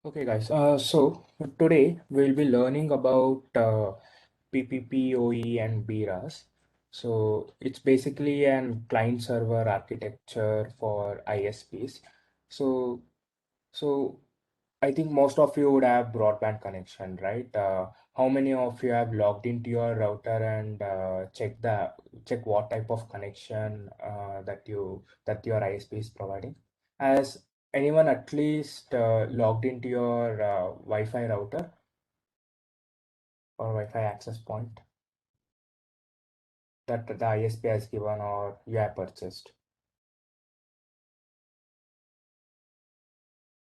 Okay, guys. So today we'll be learning about PPP, OE, and BRAS. So it's basically an client server architecture for ISPs. So so I think most of you would have broadband connection, right? How many of you have logged into your router and check what type of connection that your ISP is providing? Has anyone at least logged into your Wi-Fi router or Wi-Fi access point that the ISP has given or you have purchased?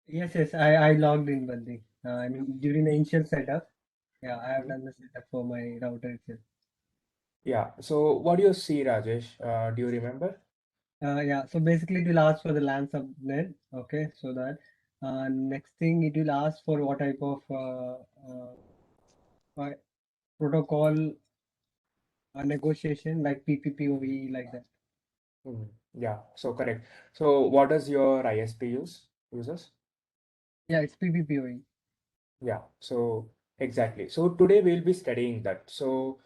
Yes, I logged in, Bandi. I mean, during the initial setup, yeah, I have Mhm. done the setup for my router itself. Yeah. So what do you see, Rajesh? Do you remember? Yeah, so basically it will ask for the LAN subnet, okay, so that next thing it will ask for what type of protocol negotiation like PPPoE like that. Yeah, so correct. So what does your ISP uses? Yeah, it's PPPoE. Yeah, so exactly. So today we'll be studying that. So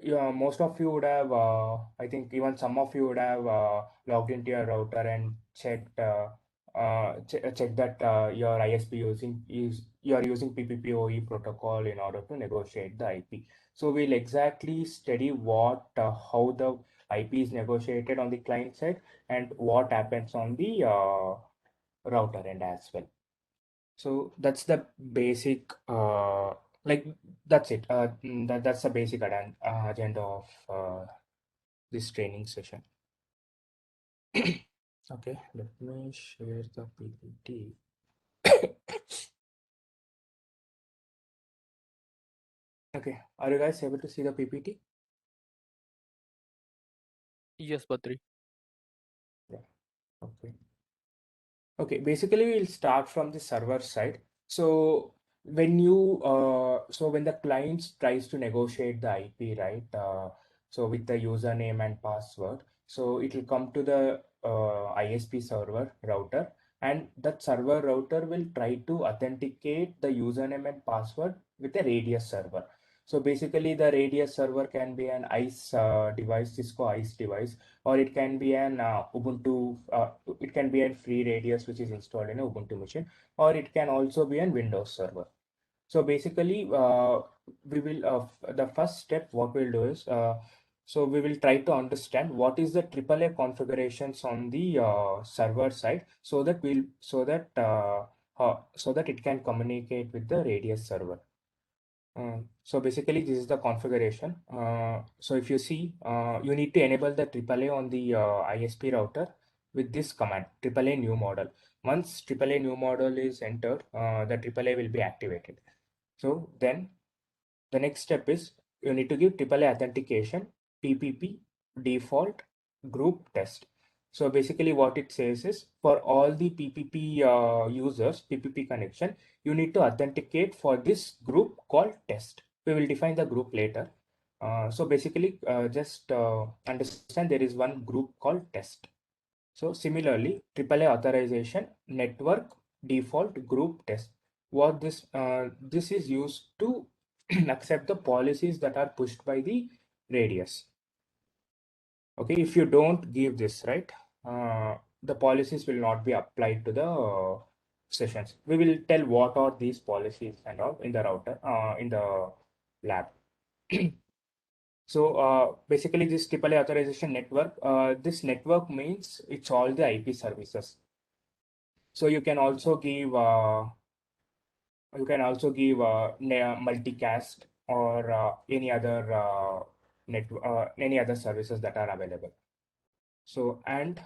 yeah, most of you would have, I think even some of you would have logged into your router and checked that your ISP you are using PPPoE protocol in order to negotiate the IP. So we'll exactly study how the IP is negotiated on the client side and what happens on the router end as well. So that's the basic, like that's it. That's the basic agenda of this training session. Okay, let me share the PPT. Okay, are you guys able to see the PPT? Yes, Badri. Yeah. Okay. Okay, basically we'll start from the server side. So when the client tries to negotiate the IP, right? So with the username and password, so it will come to the ISP server router, and that server router will try to authenticate the username and password with a radius server. So basically, the radius server can be an ICE device, Cisco ICE device, or it can be an it can be a free radius which is installed in a Ubuntu machine, or it can also be a Windows server. So basically, the first step what we'll do is, so we will try to understand what is the AAA configurations on the server side, so that it can communicate with the radius server. So basically, this is the configuration. So if you see, you need to enable the AAA on the ISP router with this command, AAA new model. Once AAA new model is entered, the AAA will be activated. So then the next step is you need to give AAA authentication, PPP, default, group test. So basically what it says is for all the PPP users, PPP connection, you need to authenticate for this group called test. We will define the group later. So basically just understand there is one group called test. So similarly, AAA authorization, network, default, group test. What this is used to accept the policies that are pushed by the radius. Okay, if you don't give this, right, the policies will not be applied to the sessions. We will tell what are these policies and all in the router, in the lab. So basically this AAA authorization network, this network means it's all the IP services. So you can also give multicast or any other services that are available. So and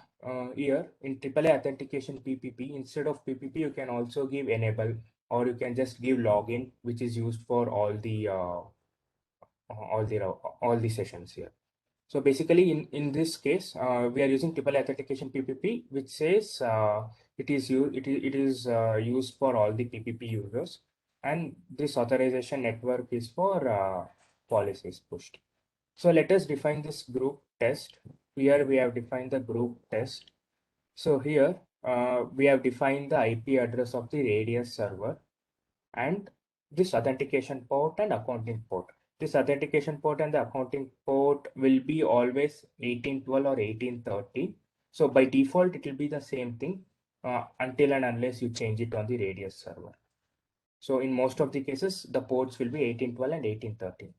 here in AAA authentication PPP, instead of PPP, you can also give enable, or you can just give login, which is used for all the sessions here. So basically, in this case, we are using AAA authentication PPP, which says it is used for all the PPP users, and this authorization network is for policies pushed. So let us define this group test. Here we have defined the group test. So here we have defined the IP address of the radius server and this authentication port and accounting port. This authentication port and the accounting port will be always 1812 or 1830. So by default, it will be the same thing until and unless you change it on the radius server. So in most of the cases, the ports will be 1812 and 1830.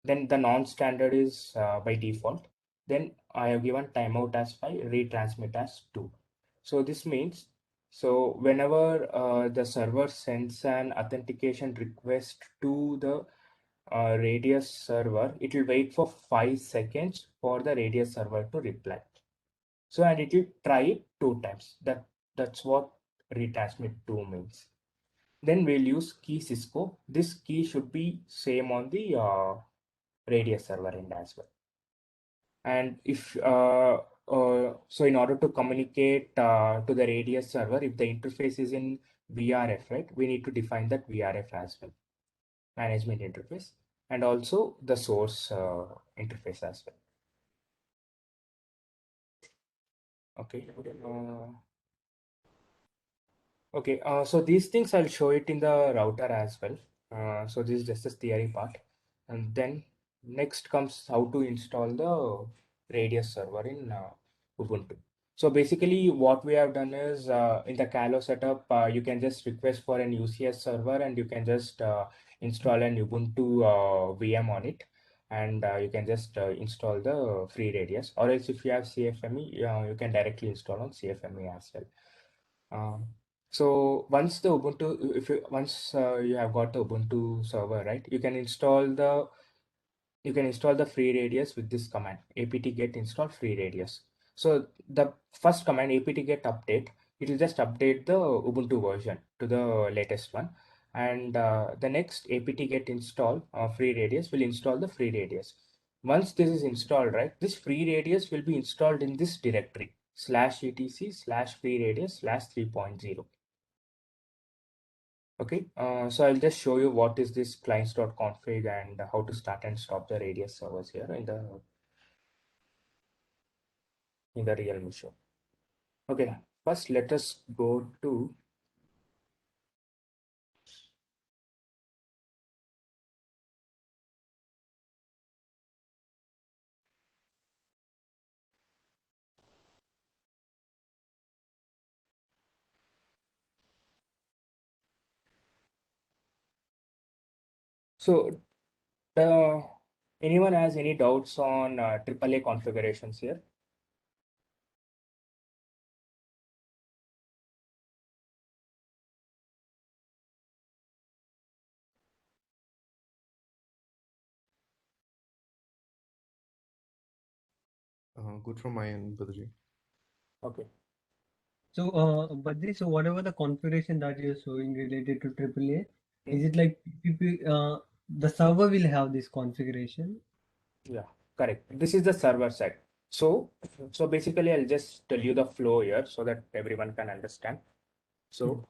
Then the non-standard is by default. Then I have given timeout as 5, retransmit as 2. So this means, so whenever the server sends an authentication request to the Radius server, it will wait for 5 seconds for the Radius server to reply. So, and it will try it 2 times. That's what retransmit 2 means. Then we'll use key Cisco. This key should be same on the Radius server end as well. And if so in order to communicate to the Radius server, if the interface is in VRF, right, we need to define that VRF as well, management interface, and also the source interface as well. Okay. Okay, so these things I'll show it in the router as well. So this is just the theory part. And then next comes how to install the Radius server in Ubuntu. So basically what we have done is in the Calo setup, you can just request for an UCS server and you can just install an Ubuntu VM on it. And you can just install the free Radius. Or else if you have CFME, you can directly install on CFME as well. So once the Ubuntu, if you once you have got the Ubuntu server, right, you can install the free radius with this command apt get install free radius. So the first command apt get update, it will just update the Ubuntu version to the latest one, and the next apt get install free radius will install the free radius. Once this is installed, right, this free radius will be installed in this directory /etc/free radius /3.0. Okay, so I'll just show you what is this clients.config and how to start and stop the radius servers here in the real machine. Okay, first let us go to so anyone has any doubts on AAA configurations here? Good from my end, Badri. Okay. So, Badri, so whatever the configuration that you're showing related to AAA, is it like the server will have this configuration? Yeah, correct. This is the server side. So basically I'll just tell you the flow here so that everyone can understand. So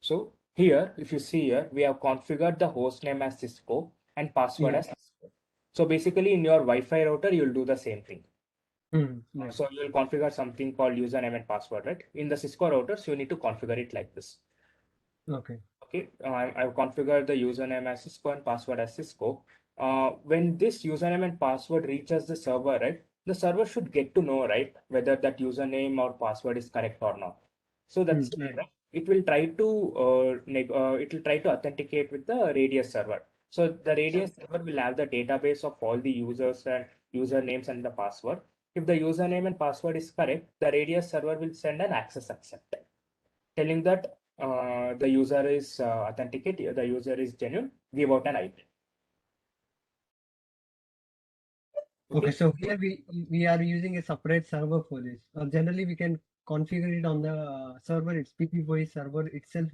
So here, if you see here, we have configured the host name as Cisco and password Yeah. as Cisco. So basically in your Wi-Fi router, you'll do the same thing. Right. So you'll configure something called username and password, right? In the Cisco routers, you need to configure it like this. Okay. Okay, I've configured the username as Cisco and password as Cisco. When this username and password reaches the server, right, the server should get to know, right, whether that username or password is correct or not. So that's Right. right. It will try to authenticate with the Radius server. So the Radius server will have the database of all the users and usernames and the password. If the username and password is correct, the Radius server will send an access acceptor telling that the user is authenticated, the user is genuine, give out an IP. Okay, Okay. so here we are using a separate server for this. Generally, we can configure it on the server. It's PPPoE server itself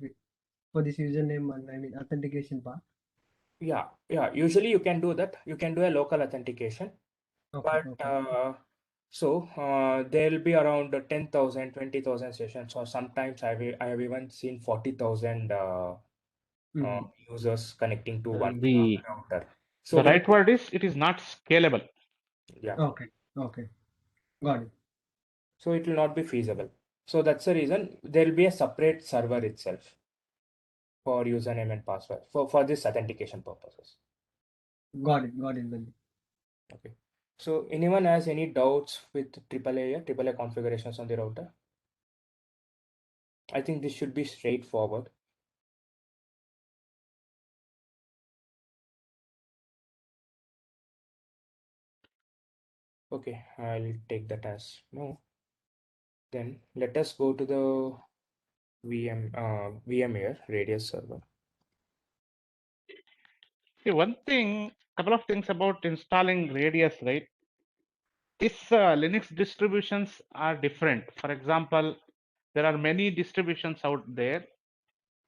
for this username and I mean authentication part. Yeah, yeah. Usually you can do that. You can do a local authentication, Okay, but okay. there'll be around 10,000, 20,000 sessions, or sometimes I have even seen 40,000 Mhm. users connecting to one The router. So the when right word is it is not scalable. yeah. Okay, okay. Got it. So it will not be feasible. So that's the reason there will be a separate server itself for username and password for this authentication purposes. Got it. Got it, Badri. Okay. So anyone has any doubts with AAA configurations on the router? I think this should be straightforward. Okay, I'll take that as no. Then let us go to the VMware Radius server. See, couple of things about installing Radius, right? These Linux distributions are different. For example, there are many distributions out there.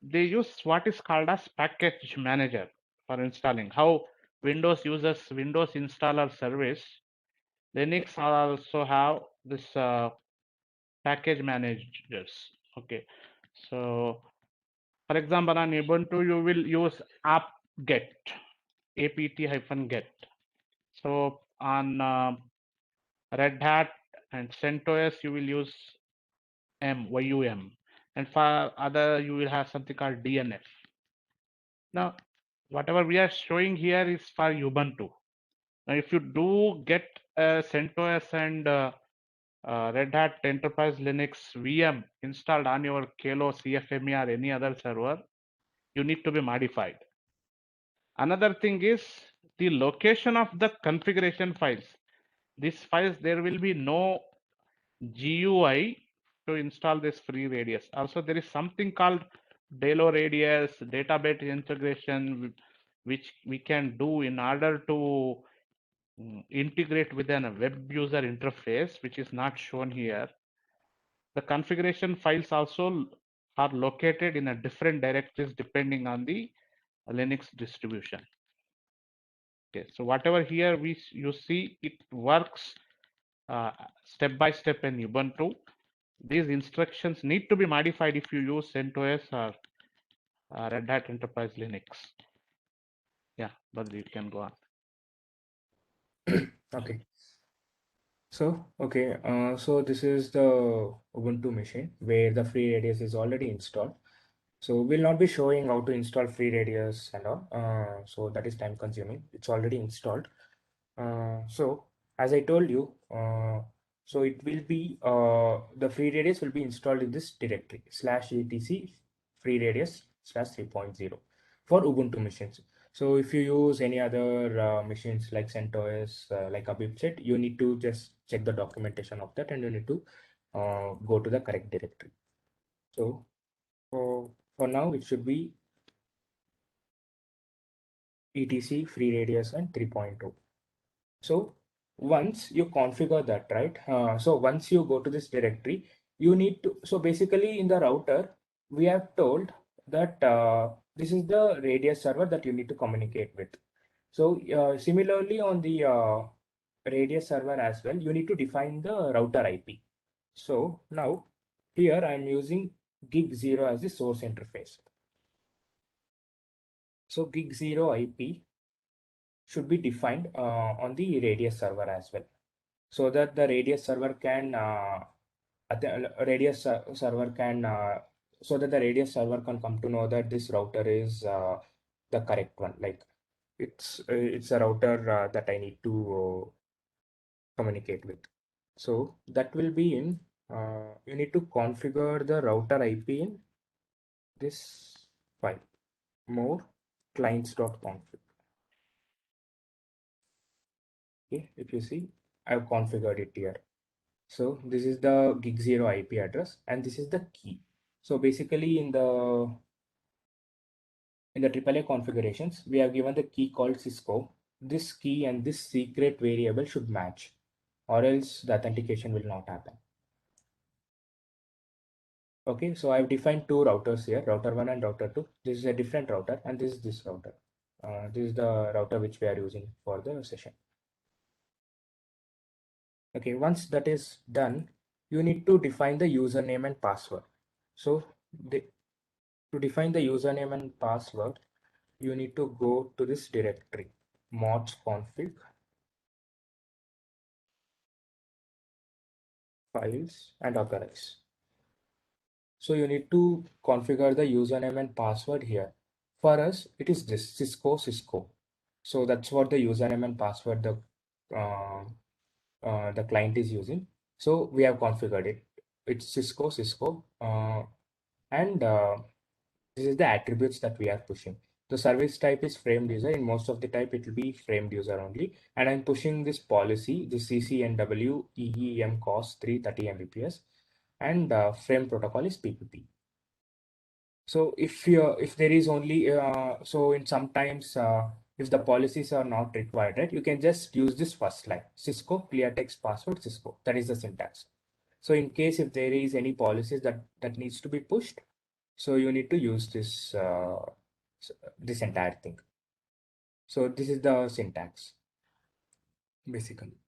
They use what is called as package manager for installing. How Windows uses Windows installer service, Linux also have this package managers. Okay, so for example, on Ubuntu, you will use apt-get, apt-get. So on Red Hat and CentOS, you will use YUM. And for other, you will have something called DNF. Now, whatever we are showing here is for Ubuntu. Now, if you do get CentOS and Red Hat Enterprise Linux VM installed on your Kalo, CFME, or any other server, you need to be modified. Another thing is the location of the configuration files. These files, there will be no GUI to install this free radius. Also, there is something called Delo radius, database integration, which we can do in order to integrate with a web user interface, which is not shown here. The configuration files also are located in a different directories depending on the Linux distribution. Okay, so whatever here you see, it works step by step in Ubuntu. These instructions need to be modified if you use CentOS or Red Hat Enterprise Linux. Yeah, but you can go on. Okay. So this is the Ubuntu machine where the free radius is already installed. So we'll not be showing how to install free radius and all. So that is time consuming. It's already installed. So as I told you, so it will be the free radius will be installed in this directory /etc free radius /3.0 for Ubuntu machines. So if you use any other machines like CentOS, like Abib said, you need to just check the documentation of that and you need to go to the correct directory. So for now, it should be etc free radius and 3.2. So once you configure that, right? So once you go to this directory, you need to, so basically in the router, we have told that this is the radius server that you need to communicate with. So similarly on the radius server as well, you need to define the router IP. So now here I'm using gig0 as the source interface. So gig0 IP should be defined on the radius server as well, so that the radius server can so that the radius server can come to know that this router is the correct one. Like it's a router that I need to communicate with. So that will be in you need to configure the router IP in this file more clients.config. Okay, if you see, I've configured it here. So this is the gig0 IP address and this is the key. So basically in the AAA configurations, we have given the key called Cisco. This key and this secret variable should match, or else the authentication will not happen. Okay, so I've defined two routers here, router 1 and router 2. This is a different router and this is this router. This is the router which we are using for the session. Okay, once that is done, you need to define the username and password. So to define the username and password, you need to go to this directory, mods config, files, and authorize. So you need to configure the username and password here. For us, it is this Cisco. So that's what the username and password the client is using. So we have configured it. It's Cisco, and this is the attributes that we are pushing. The service type is framed user. In most of the type, it will be framed user only. And I'm pushing this policy, the CCNW EEM cost 330 Mbps, and frame protocol is PPP. So if there is only so in sometimes if the policies are not required, right, you can just use this first line, Cisco clear text password Cisco. That is the syntax. So in case if there is any policies that needs to be pushed, so you need to use this entire thing. So this is the syntax basically.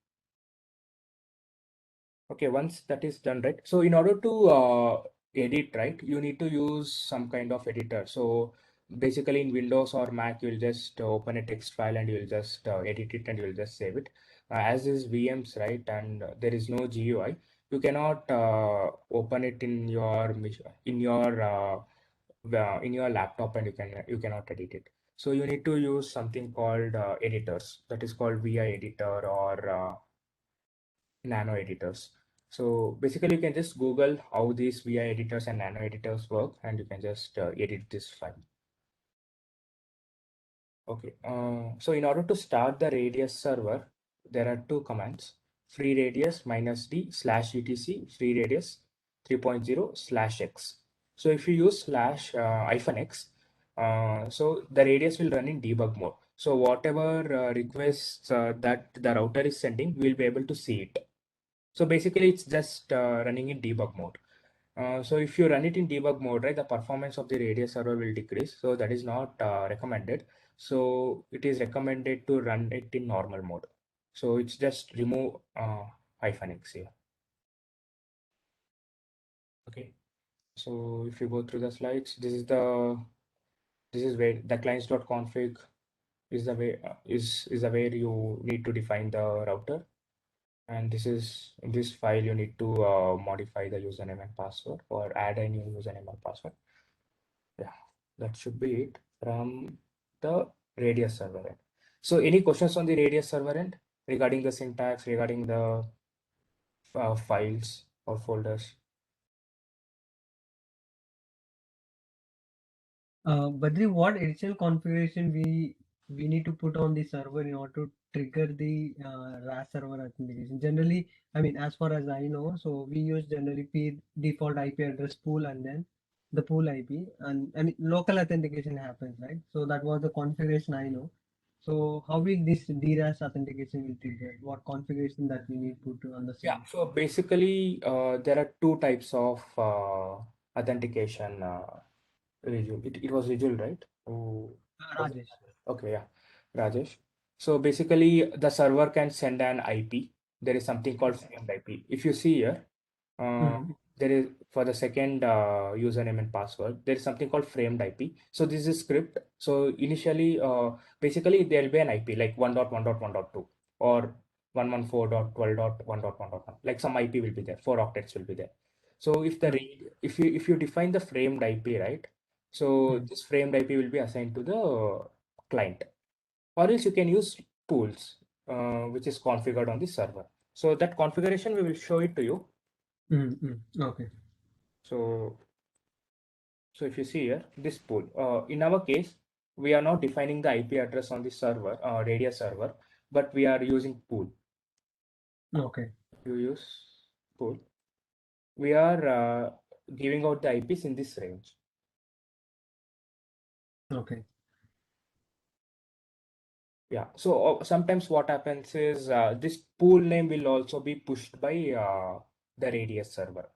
Okay, once that is done, right? So in order to edit, right, you need to use some kind of editor. So basically in Windows or Mac, you'll just open a text file and you'll just edit it and you'll just save it. As is VMs, right, and there is no GUI, you cannot open it in your in your laptop and you cannot edit it. So you need to use something called editors. That is called VI editor or nano editors. So basically you can just Google how these VI editors and nano editors work and you can just edit this file. Okay, so in order to start the radius server, there are two commands, free radius -d /etc free radius 3.0 /x. So if you use /-x, so the radius will run in debug mode. So whatever requests that the router is sending, we'll be able to see it. So basically it's just running in debug mode. So if you run it in debug mode, right, the performance of the radius server will decrease. So that is not recommended. So it is recommended to run it in normal mode. So it's just remove -x here. Okay. So if you go through the slides, this is where the clients.config is the way is the where you need to define the router. And this is in this file you need to modify the username and password or add a new username and password. Yeah, that should be it from the radius server end. So any questions on the radius server end regarding the syntax, regarding the files or folders? Badri, what additional configuration we need to put on the server in order to trigger the RAS server authentication? Generally, I mean, as far as I know, so we use generally default IP address pool and then the pool IP, and I mean local authentication happens, right? So that was the configuration I know. So how will this DRAS authentication will trigger? What configuration that we need to put on the Yeah, server? so basically there are two types of authentication. It was Rijul, right? Who was it? Rajesh. Okay, yeah, Rajesh. So basically, the server can send an IP. There is something called framed IP. If you see here, uh, Mhm. there is for the second username and password, there is something called framed IP. So this is script. So initially, basically, there will be an IP like 1.1.1.2 or 114.12.1.1.1. Like some IP will be there. 4 octets will be there. So if the if you define the framed IP, right? So Mhm. this framed IP will be assigned to the client, or else you can use pools, which is configured on the server. So that configuration we will show it to you. Okay. So, so if you see here, this pool, in our case, we are not defining the IP address on the server, radius server, but we are using pool. Okay. You use pool. We are giving out the IPs in this range. Okay. Yeah, so sometimes what happens is this pool name will also be pushed by the radius server.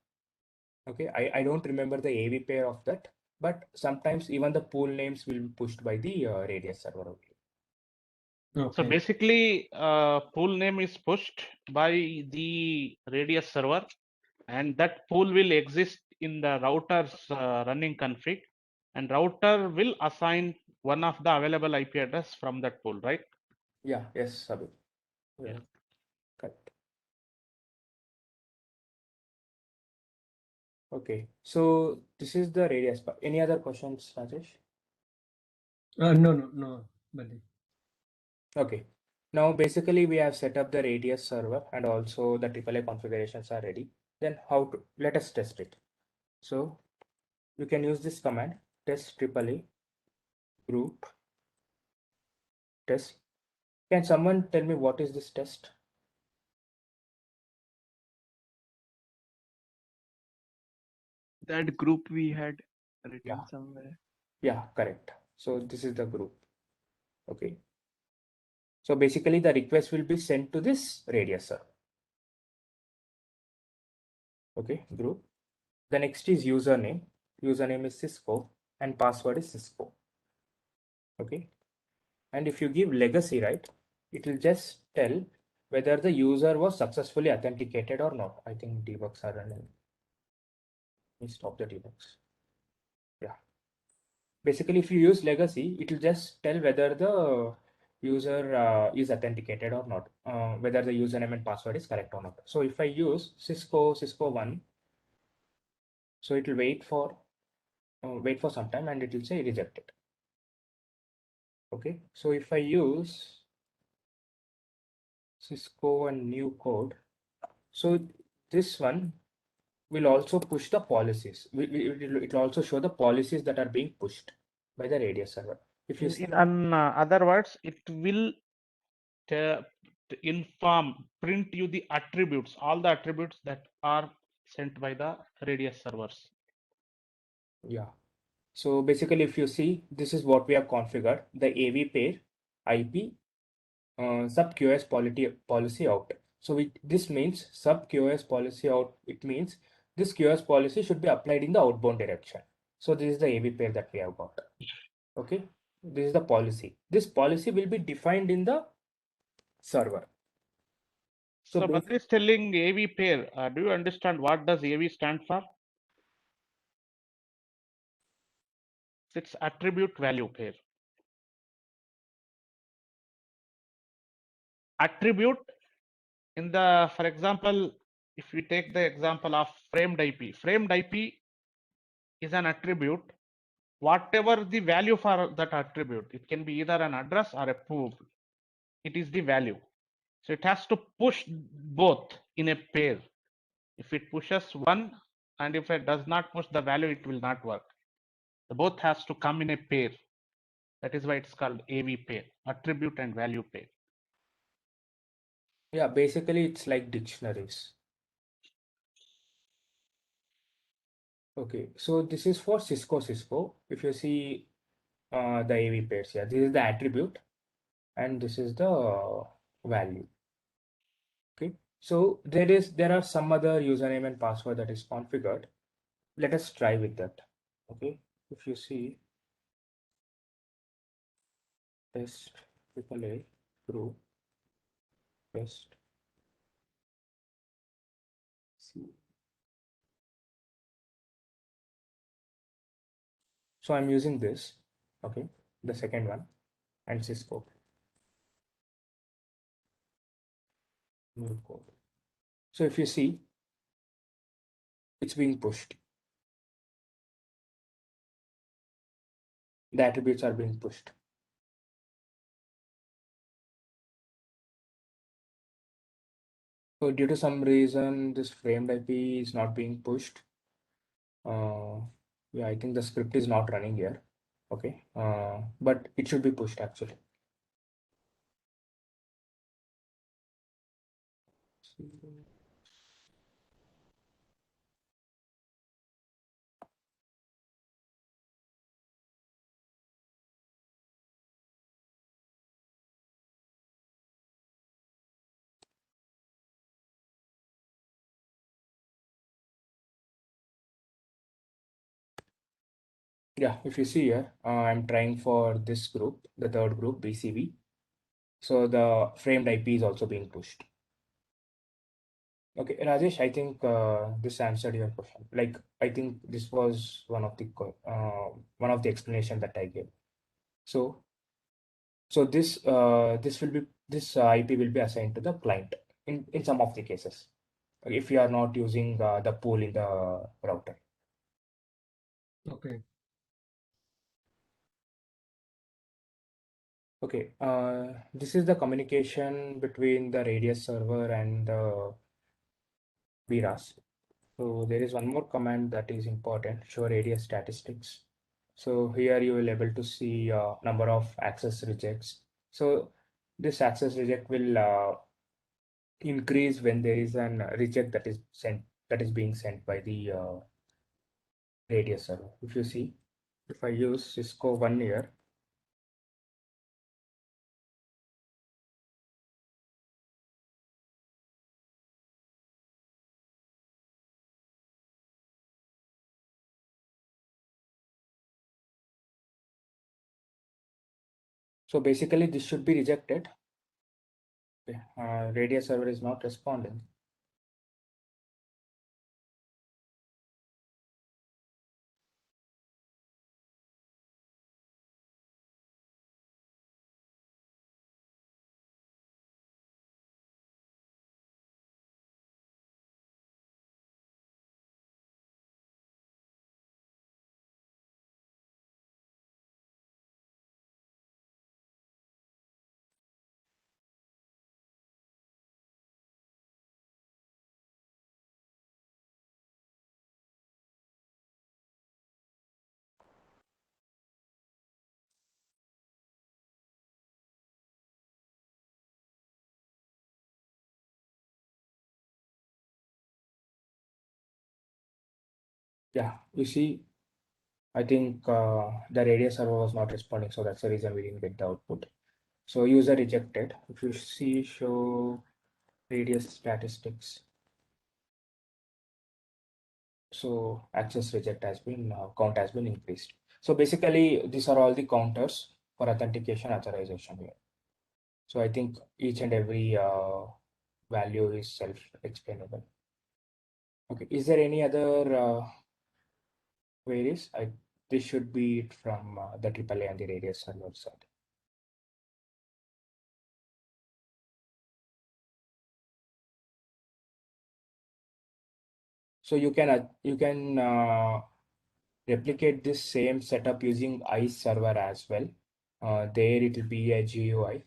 Okay, I don't remember the AV pair of that, but sometimes even the pool names will be pushed by the radius server only. So Okay. basically, pool name is pushed by the radius server, and that pool will exist in the router's running config, and router will assign one of the available IP address from that pool, right? Yeah, yes, Sabir. Yeah, Yeah. correct. Okay, so this is the radius part. Any other questions, Rajesh? No, Badri. Okay. Now basically we have set up the radius server and also the AAA configurations are ready. Then how to let us test it. So you can use this command test AAA group test. Can someone tell me what is this test? That group we had written Yeah. somewhere. Yeah, correct. So this is the group. Okay. So basically the request will be sent to this radius server. Okay, group. The next is username. Username is Cisco and password is Cisco. Okay. And if you give legacy, right, it will just tell whether the user was successfully authenticated or not. I think debugs are running. Let me stop the debugs. Yeah. Basically, if you use legacy, it will just tell whether the user is authenticated or not, whether the username and password is correct or not. So if I use Cisco1, so it will wait for some time and it will say rejected. Okay. So if I use Cisco and new code, so this one will also push the policies. It will also show the policies that are being pushed by the radius server. If you see, In other words, it will to print you the attributes, all the attributes that are sent by the radius servers. yeah. So basically, if you see, this is what we have configured: the AV pair IP sub QoS policy out. So this means sub QoS policy out. It means this QoS policy should be applied in the outbound direction. So this is the AV pair that we have got. Okay, this is the policy. This policy will be defined in the server. So Badri is telling AV pair. Do you understand what does AV stand for? It's attribute value pair. Attribute in the, for example, if we take the example of framed IP is an attribute. Whatever the value for that attribute, it can be either an address or a proof. It is the value. So it has to push both in a pair. If it pushes one and if it does not push the value, it will not work. The both has to come in a pair. That is why it's called AV pair, attribute and value pair. Yeah, basically it's like dictionaries. Okay, so this is for Cisco. If you see the AV pairs, yeah, this is the attribute and this is the value. Okay, so there are some other username and password that is configured. Let us try with that. Okay, if you see test AAA group test C. So I'm using this, okay, the second one and Cisco. New code. So if you see, it's being pushed. The attributes are being pushed. So due to some reason, this framed IP is not being pushed. Yeah, I think the script is not running here. Okay, but it should be pushed actually. Yeah, if you see here, I'm trying for this group, the third group, BCV. So the framed IP is also being pushed. Okay, Rajesh, I think this answered your question. Like, I think this was one of the explanation that I gave. So this IP will be assigned to the client in some of the cases. if you are not using the pool in the router. Okay. Okay, this is the communication between the radius server and the VRAS. So there is one more command that is important, show radius statistics. So here you will able to see number of access rejects. So this access reject will increase when there is an reject that is being sent by the radius server. If you see, if I use Cisco 1 here, so basically this should be rejected. Okay. Radius server is not responding. Yeah, you see, I think the radius server was not responding, so that's the reason we didn't get the output. So user rejected. If you see, show radius statistics. So access reject has been count has been increased. So basically, these are all the counters for authentication authorization here. So I think each and every value is self-explainable. Okay, is there any other queries? This should be it from the AAA and the radius server side. So you can replicate this same setup using ICE server as well. There it will be a GUI,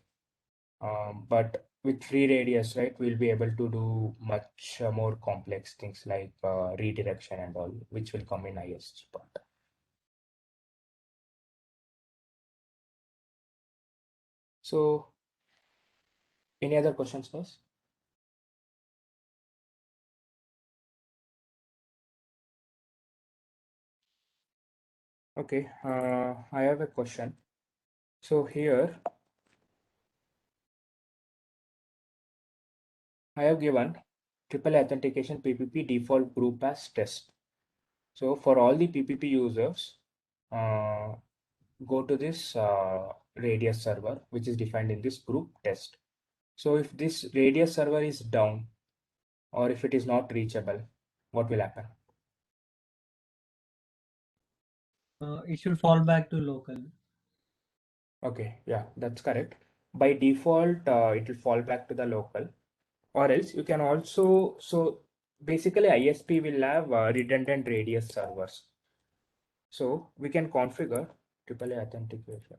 but with free radius, right, we'll be able to do much more complex things like redirection and all, which will come in ISG part. So, any other questions, guys? Okay, I have a question. So here, I have given triple authentication PPP default group as test. So for all the PPP users, go to this radius server, which is defined in this group test. So if this radius server is down or if it is not reachable, what will happen? It should fall back to local. Okay, yeah, that's correct. By default, it will fall back to the local, or else you can also, so basically ISP will have redundant radius servers. So we can configure AAA authentication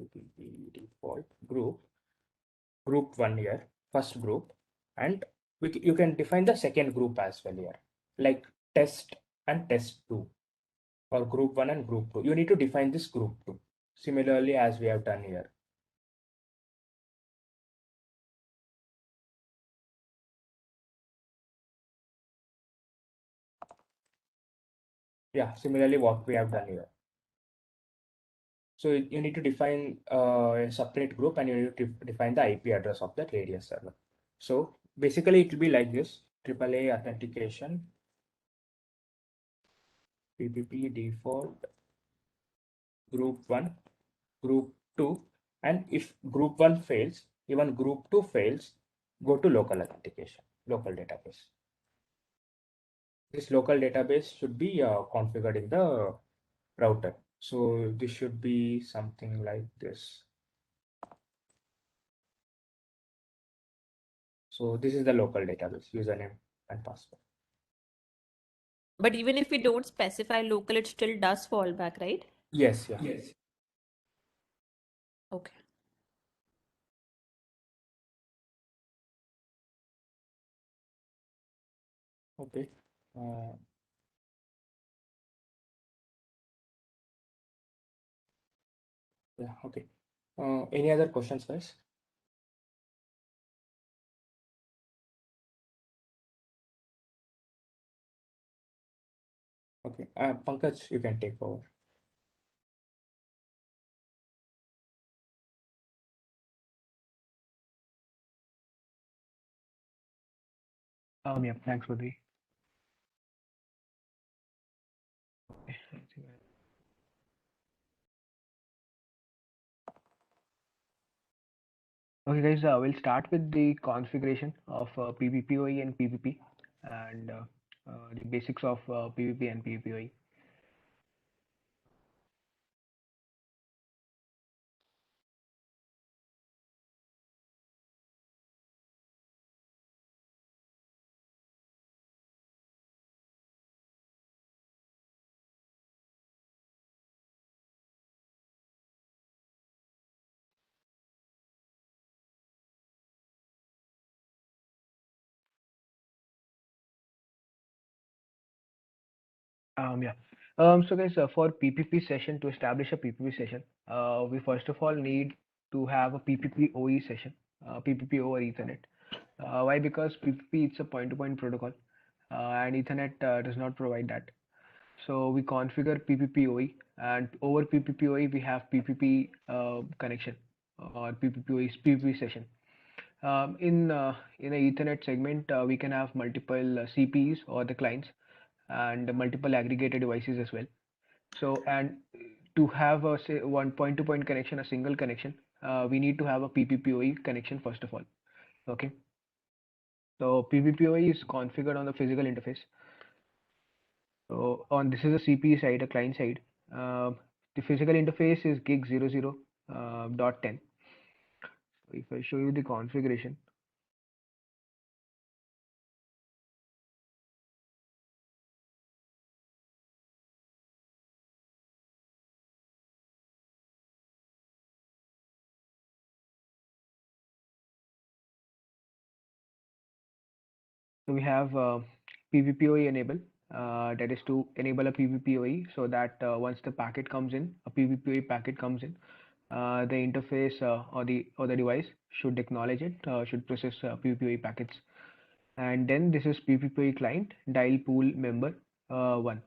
PPP default group 1 here, first group, and you can define the second group as well here, like test and test 2, or group 1 and group 2. You need to define this group 2 similarly as we have done here. Yeah, similarly what we have done here. So you need to define a separate group and you need to define the IP address of that radius server. So basically it will be like this: AAA authentication PPP default group 1, group 2, and if group 1 fails, even group 2 fails, go to local authentication, local database. This local database should be configured in the router. So this should be something like this. So this is the local database, username and password. But even if we don't specify local, it still does fall back, right? Yes, yeah. Okay. Okay. Yeah, okay. Any other questions, guys? Okay. Pankaj, you can take over. Yeah, thanks, Buddy. Okay, guys, we'll start with the configuration of PPPoE and PPP and the basics of PPP and PPPoE. Yeah. So guys, for PPP session, to establish a PPP session, we first of all need to have a PPP OE session, PPP over Ethernet. Why? Because PPP it's a point-to-point protocol, and Ethernet does not provide that. So we configure PPP OE, and over PPP OE we have PPP connection or PPP session. In a Ethernet segment, we can have multiple CPEs or the clients and multiple aggregated devices as well. So, and to have a say one point-to-point connection, a single connection, we need to have a PPPoE connection first of all. Okay. So PPPoE is configured on the physical interface. So on this is a CPE side, a client side. The physical interface is gig 00 dot 10. So if I show you the configuration, so we have PPPoE enable. That is to enable a PPPoE so that once the packet comes in, a PPPoE packet comes in, the interface or the device should acknowledge it, should process PPPoE packets. And then this is PPPoE client dial pool member 1.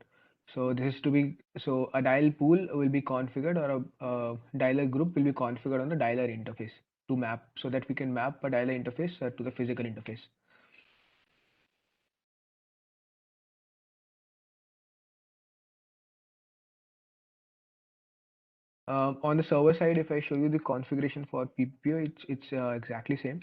So this is to be so a dial pool will be configured or a dialer group will be configured on the dialer interface to map so that we can map a dialer interface to the physical interface. On the server side, if I show you the configuration for PPPoE, it's exactly same.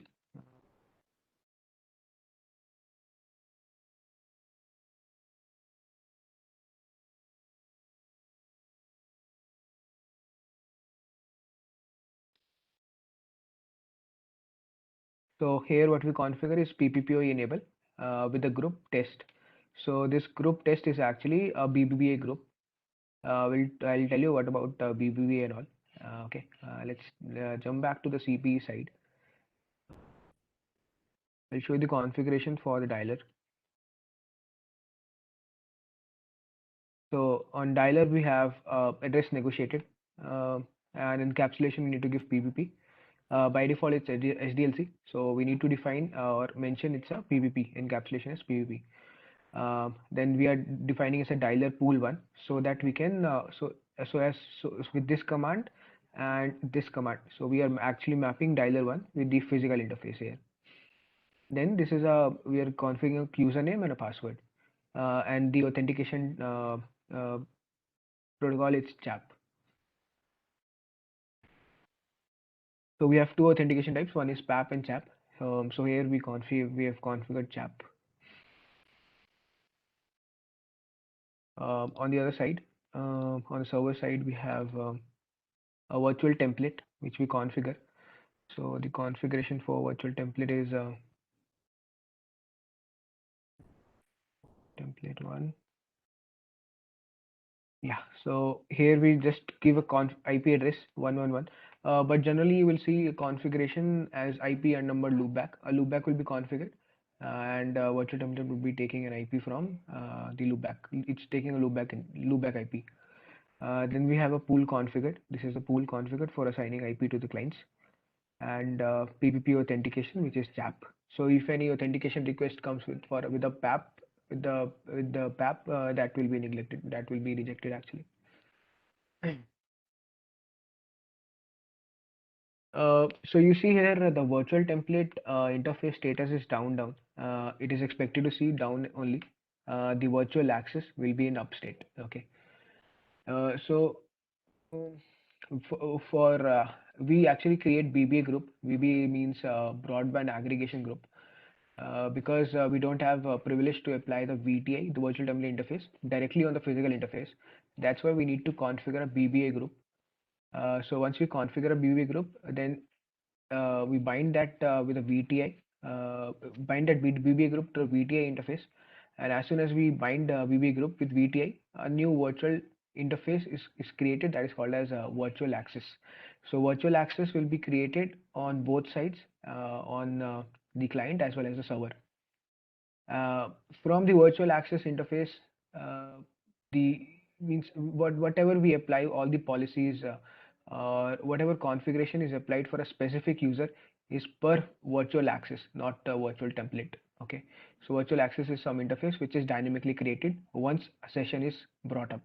So here what we configure is PPPoE enable with the group test. So this group test is actually a BBBA group. I'll tell you what about BBBA and all. Okay, let's jump back to the CPE side. I'll show you the configuration for the dialer. So on dialer we have address negotiated and encapsulation we need to give PPP. By default it's SDLC, so we need to define or mention it's a PPP, encapsulation as PPP. Then we are defining as a dialer pool 1 so that we can so with this command and this command, so we are actually mapping dialer 1 with the physical interface here. Then this is we are configuring a username and a password, and the authentication protocol is CHAP. So we have two authentication types, one is PAP and CHAP. So here we have configured CHAP. On the other side, on the server side, we have a virtual template which we configure. So the configuration for virtual template is template 1. Yeah, so here we just give a IP address 111, but generally you will see a configuration as IP and number loopback. A loopback will be configured, and virtual template will be taking an IP from the loopback. It's taking a loopback IP. Then we have a pool configured. This is a pool configured for assigning IP to the clients, and PPP authentication, which is CHAP. So if any authentication request comes with a PAP, with the PAP, that will be neglected. That will be rejected actually. So you see here the virtual template interface status is down. It is expected to see down only. The virtual access will be in up state. Okay. So we actually create BBA group. BBA means broadband aggregation group. Because we don't have privilege to apply the VTI, the virtual terminal interface, directly on the physical interface. That's why we need to configure a BBA group. So once we configure a BBA group, then we bind that with a VTI, bind that BBA group to a VTI interface. And as soon as we bind BBA group with VTI, a new virtual interface is created that is called as virtual access. So virtual access will be created on both sides, on the client as well as the server. From the virtual access interface, the means whatever we apply, all the policies, whatever configuration is applied for a specific user is per virtual access, not a virtual template. Okay, so virtual access is some interface which is dynamically created once a session is brought up.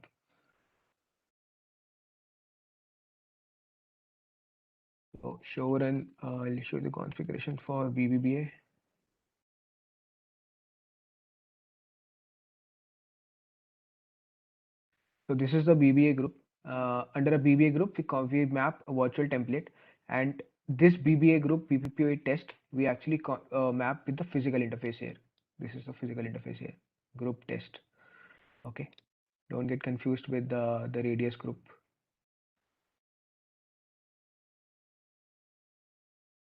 So show run, I'll show the configuration for BBBA. So this is the BBA group. Under a BBA group, we map a virtual template, and this BBA group PPPoE test we actually map with the physical interface here. This is the physical interface here, group test. Okay, don't get confused with the radius group.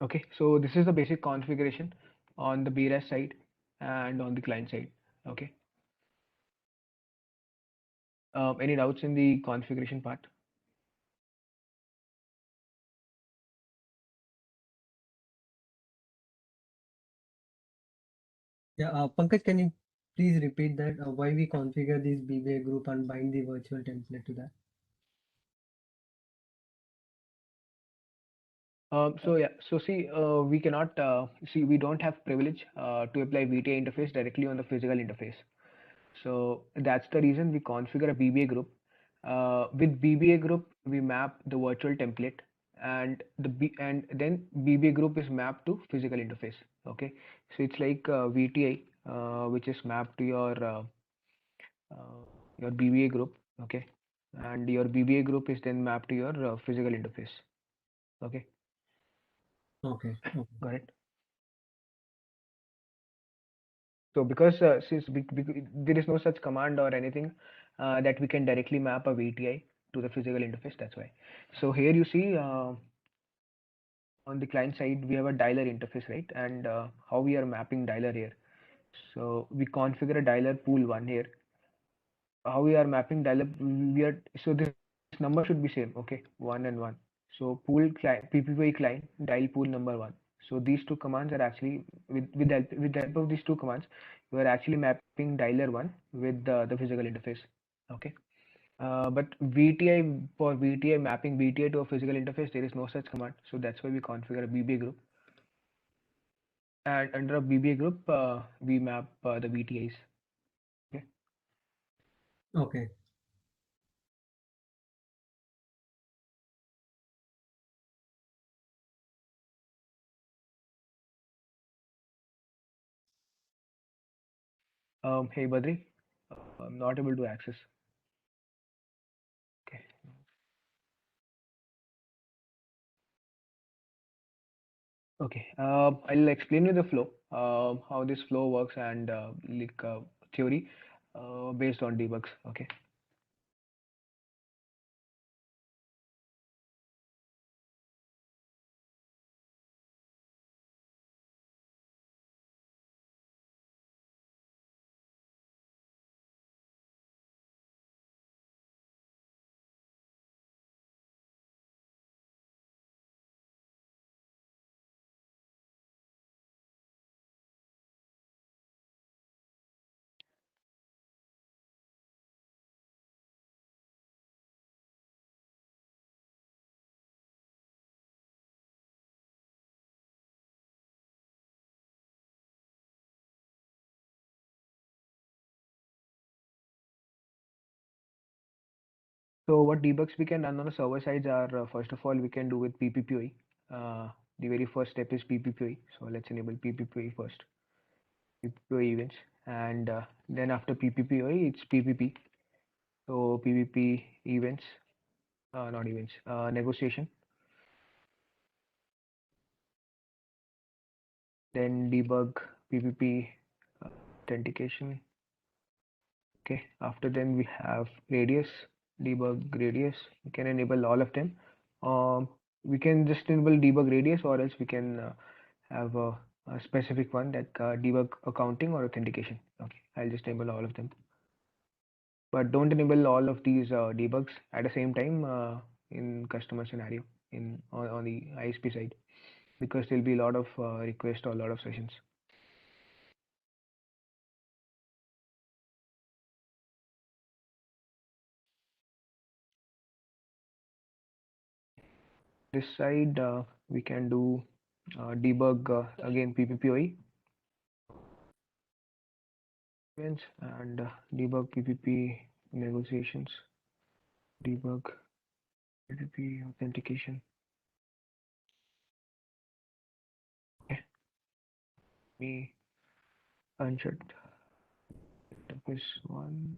Okay, so this is the basic configuration on the BRAS side and on the client side. Okay. Any doubts in the configuration part? Yeah, Pankaj, can you please repeat that? Why we configure this BBA group and bind the virtual template to that? So see, we cannot see, we don't have privilege to apply VTI interface directly on the physical interface. So that's the reason we configure a BBA group. With BBA group, we map the virtual template, and then BBA group is mapped to physical interface. Okay, so it's like VTI, which is mapped to your BBA group. Okay, and your BBA group is then mapped to your physical interface. Okay. Okay. Got it. So because since there is no such command or anything that we can directly map a VTI to the physical interface, that's why. So here you see on the client side we have a dialer interface, right? And how we are mapping dialer here. So we configure a dialer pool 1 here. How we are mapping dialer, so this number should be same, okay, 1 and 1. So pool client PPY client dial pool number 1. So these two commands are actually with the help of these two commands, we are actually mapping dialer 1 with the physical interface. Okay. But VTI, for VTI mapping VTI to a physical interface, there is no such command. So that's why we configure a BBA group. And under a BBA group, we map the VTIs. Okay. Okay. Hey Badri, I'm not able to access. Okay. Okay. I'll explain you the flow, how this flow works, and theory based on debugs. Okay. So what debugs we can run on the server sides are, first of all, we can do with PPPoE. The very first step is PPPoE. So let's enable PPPoE first, PPPoE events, and then after PPPoE, it's PPP. So PPP events, not events, negotiation. Then debug PPP authentication. Okay, after then we have radius, debug radius. We can enable all of them. We can just enable debug radius, or else we can have a specific one that debug accounting or authentication. Okay, I'll just enable all of them. But don't enable all of these debugs at the same time in customer scenario on the ISP side, because there'll be a lot of requests or a lot of sessions. This side we can do debug again PPPoE events and debug PPP negotiations, debug PPP authentication. Okay, me unshut this one.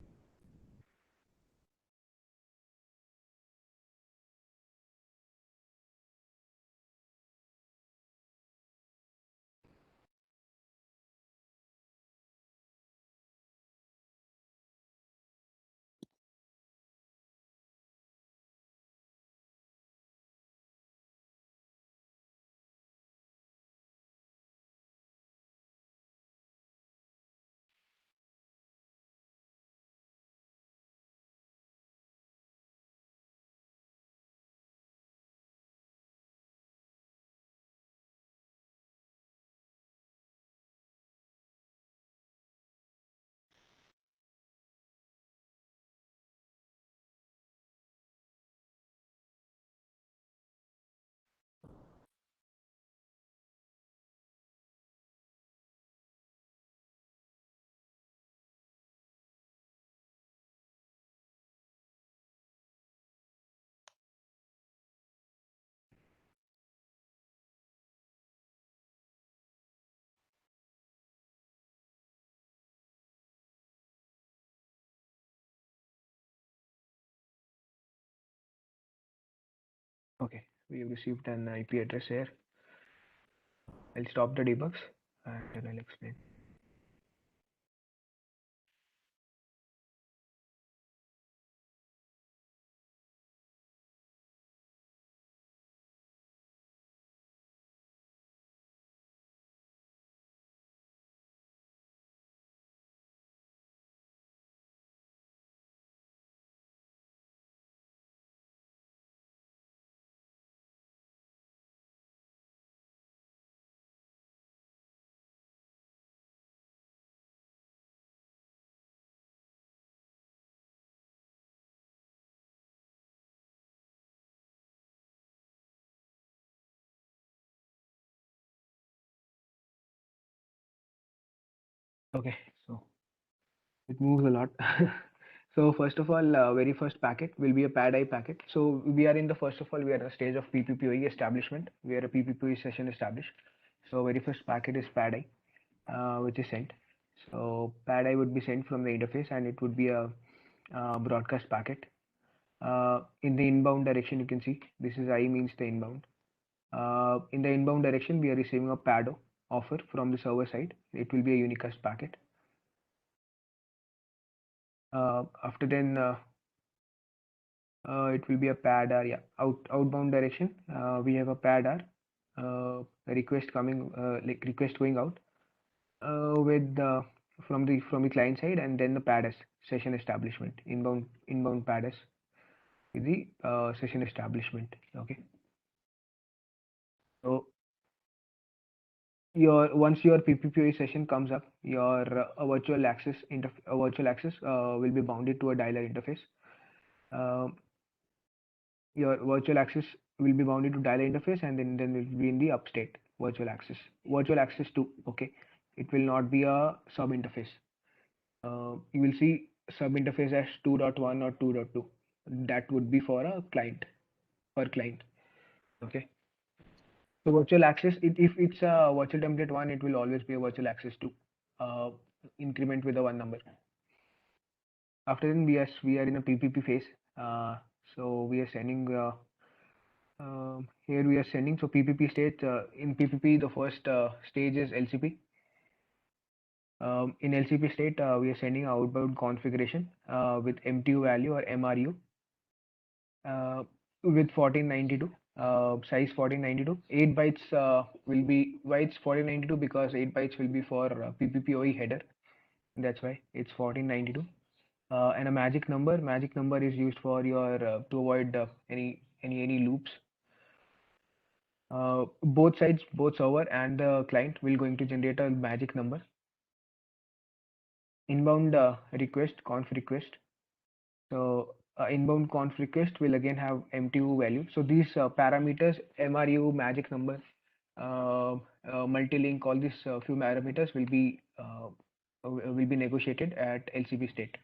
Okay, we have received an IP address here. I'll stop the debugs and then I'll explain. Okay, so it moves a lot. So first of all, very first packet will be a pad-i packet. So we are in the first of all, we are in the stage of PPPoE establishment. We are a PPPoE session established. So very first packet is pad-i, which is sent. So pad-i would be sent from the interface, and it would be a broadcast packet. In the inbound direction, you can see this is I means the inbound. In the inbound direction, we are receiving a PADO offer from the server side. It will be a unicast packet. After then, it will be a PADR. Yeah, outbound direction. We have a PADR request coming, like request going out with from the client side, and then the PADS session establishment, inbound PADS with the session establishment. Okay. So once your PPPoE session comes up, your virtual access will be bounded to a dialer interface. Your virtual access will be bounded to dialer interface, and then it will be in the upstate virtual access. Virtual access 2. Okay, it will not be a sub interface. You will see sub interface as 2.1 or 2.2. that would be for a client, per client. Okay. So virtual access, if it's a virtual template 1, it will always be a virtual access 2, increment with a 1 number. After then we are in a PPP phase. So we are sending here we are sending. So PPP state, in PPP the first stage is LCP. In LCP state, we are sending outbound configuration with MTU value or MRU with 1492, size 1492. 8 bytes will be, why it's 1492, because 8 bytes will be for PPPoE header. That's why it's 1492. And a magic number. Magic number is used for your to avoid any loops. Both sides, both server and the client, will going to generate a magic number. Inbound request, conf request. So inbound conf request will again have MTU value. So these parameters, MRU, magic number, multi-link, all these few parameters will be negotiated at LCP state.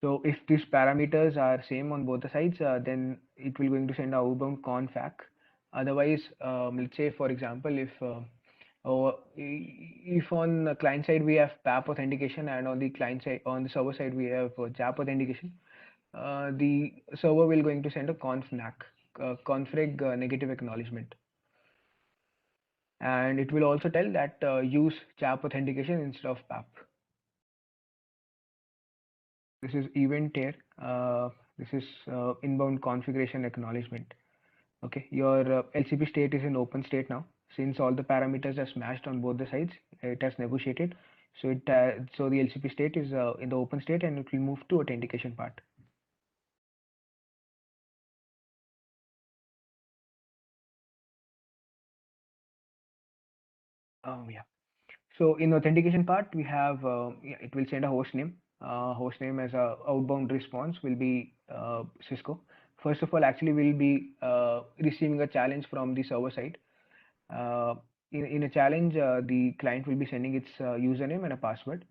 So if these parameters are same on both the sides, then it will going to send outbound conf-ACK. Otherwise, let's say for example, if on the client side we have PAP authentication and on the client side, on the server side we have JAP authentication, the server will going to send a conf-NAC, config negative acknowledgement, and it will also tell that use JAP authentication instead of PAP. This is event here. This is inbound configuration acknowledgement. Okay, your LCP state is in open state now. Since all the parameters are smashed on both the sides, it has negotiated. So so the LCP state is in the open state, and it will move to authentication part. Yeah. So in authentication part, we have it will send a host name. Host name as a outbound response will be Cisco. First of all, actually we'll be receiving a challenge from the server side. In a challenge, the client will be sending its username and a password.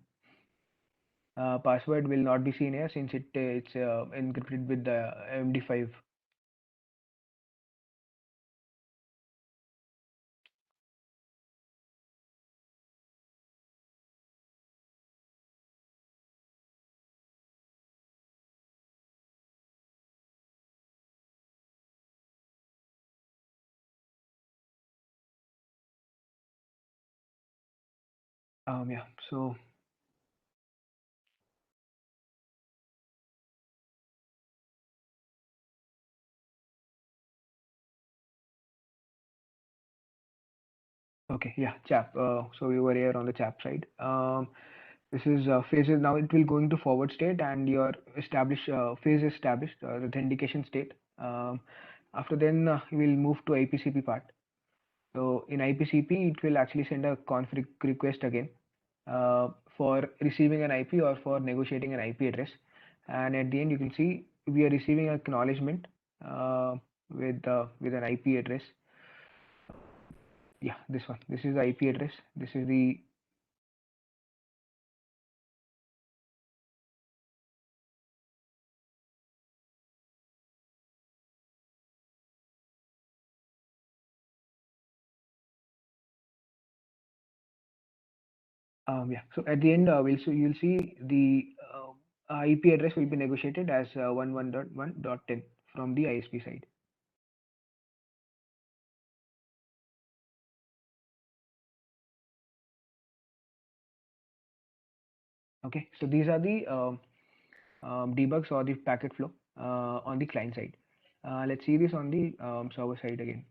Password will not be seen here since it's encrypted with the MD5. Yeah. So okay, yeah, chap. So we were here on the chap side. This is phases. Now it will go into forward state, and your phase established, the authentication state. After then, we'll move to IPCP part. So in IPCP, it will actually send a config request again for receiving an IP or for negotiating an IP address. And at the end, you can see we are receiving acknowledgement with an IP address. Yeah, this one. This is the IP address. This is the yeah. So at the end, you'll see the IP address will be negotiated as 11.1.10 from the ISP side. Okay, so these are the debugs or the packet flow on the client side. Let's see this on the server side again.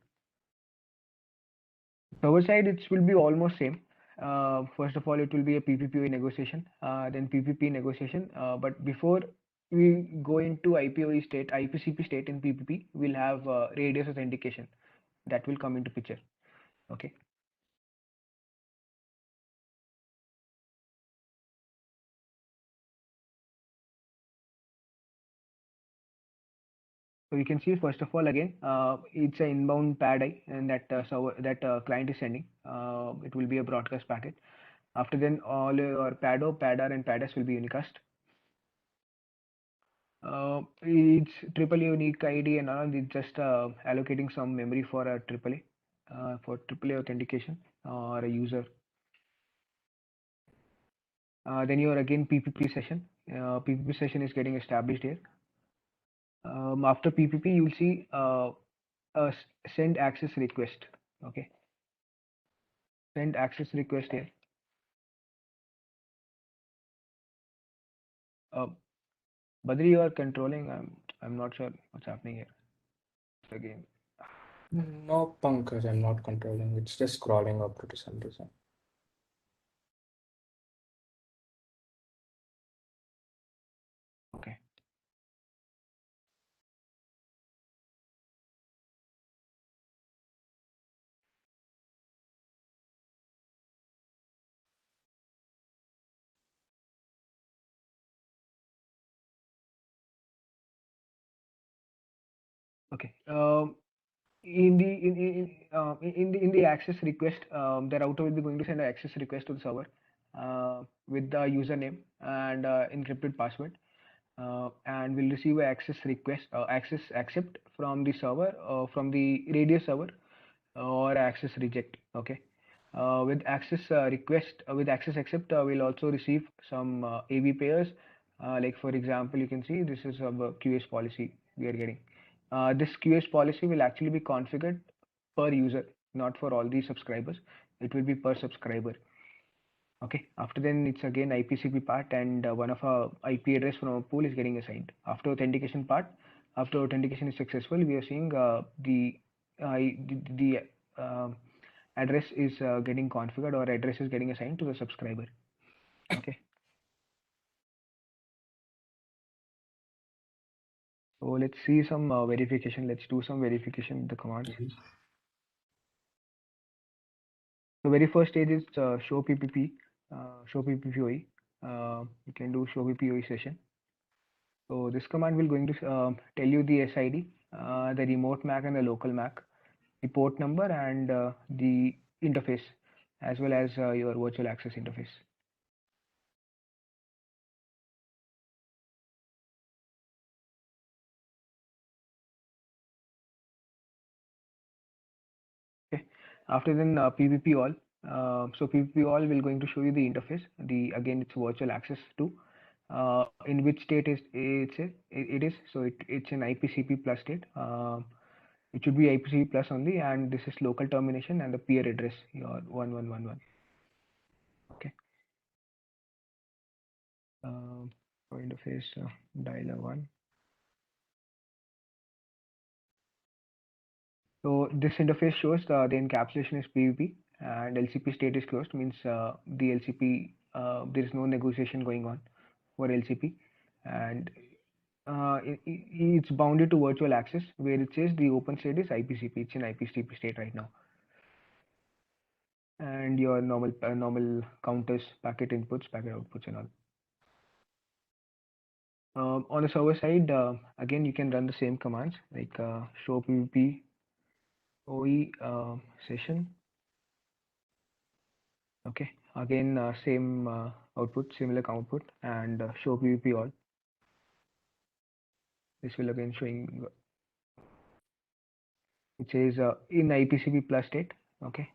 Server side, it will be almost same. First of all, it will be a PPPoE negotiation, then PPP negotiation. But before we go into IPOE state, IPCP state in PPP, we'll have radius authentication that will come into picture. Okay. So you can see first of all again, it's an inbound PAD-I, and that client is sending. It will be a broadcast packet. After then, all your PAD-O, PAD-R, and PAD-S will be unicast. It's triple unique ID and all. It's just allocating some memory for a for AAA authentication or a user. Then your again PPP session. PPP session is getting established here. After PPP, you will see a send access request. Okay, send access request here. Badri, you are controlling. I'm not sure what's happening here. Again. No, Pankaj, I'm not controlling. It's just scrolling up to some reason. Okay. Okay. In the access request, the router will be going to send an access request to the server with the username and encrypted password, and will receive a access request, access accept from the server, from the radius server, or access reject. Okay. With access request, with access accept, we'll also receive some AV pairs. Like for example, you can see this is a QS policy we are getting. This QS policy will actually be configured per user, not for all the subscribers. It will be per subscriber. Okay. After then, it's again IPCP part, and one of our IP address from a pool is getting assigned. After authentication part, after authentication is successful, we are seeing the address is getting configured, or address is getting assigned to the subscriber. Okay. So let's see some verification. Let's do some verification with the commands. The very first stage is show PPP, show PPPoE. You can do show PPPoE session. So this command will going to tell you the SID, the remote MAC and the local MAC, the port number, and the interface, as well as your virtual access interface. Okay. After then PPP all. So PPP all will going to show you the interface. The again it's virtual access to. In which state it is. So it's an IPCP plus state. It should be IPCP plus only, and this is local termination and the peer address your 1111. Okay. For interface dialer 1. So this interface shows the encapsulation is PVP and LCP state is closed, means the LCP there is no negotiation going on for LCP, and it's bounded to virtual access where it says the open state is IPCP. It's in IPCP state right now, and your normal counters, packet inputs, packet outputs, and all. On the server side, again you can run the same commands like show PVP OE session. Okay, again same output, similar output, and show PVP all. This will again showing it says in IPCP plus state. Okay,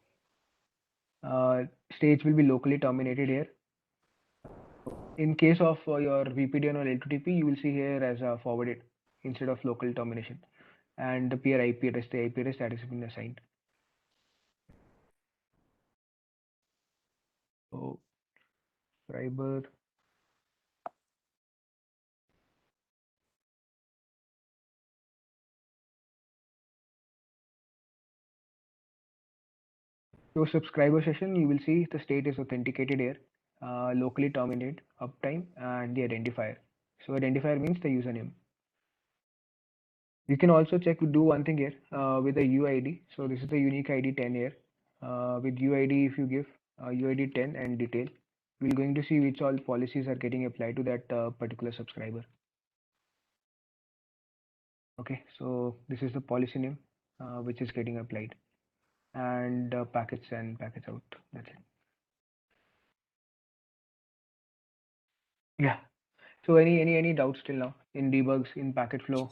stage will be locally terminated here. In case of your VPDN or L2TP, you will see here as forwarded instead of local termination, and the peer IP address, the IP address that has been assigned. So, subscriber. So subscriber session, you will see the state is authenticated here, locally terminated, uptime, and the identifier. So identifier means the username. You can also check, do one thing here with the UID. So this is the unique ID 10 here. With UID, if you give UID 10 and detail, we're going to see which all policies are getting applied to that particular subscriber. Okay, so this is the policy name which is getting applied, and packets and packets out. That's it. Yeah. So any doubts till now? in debugs, in packet flow,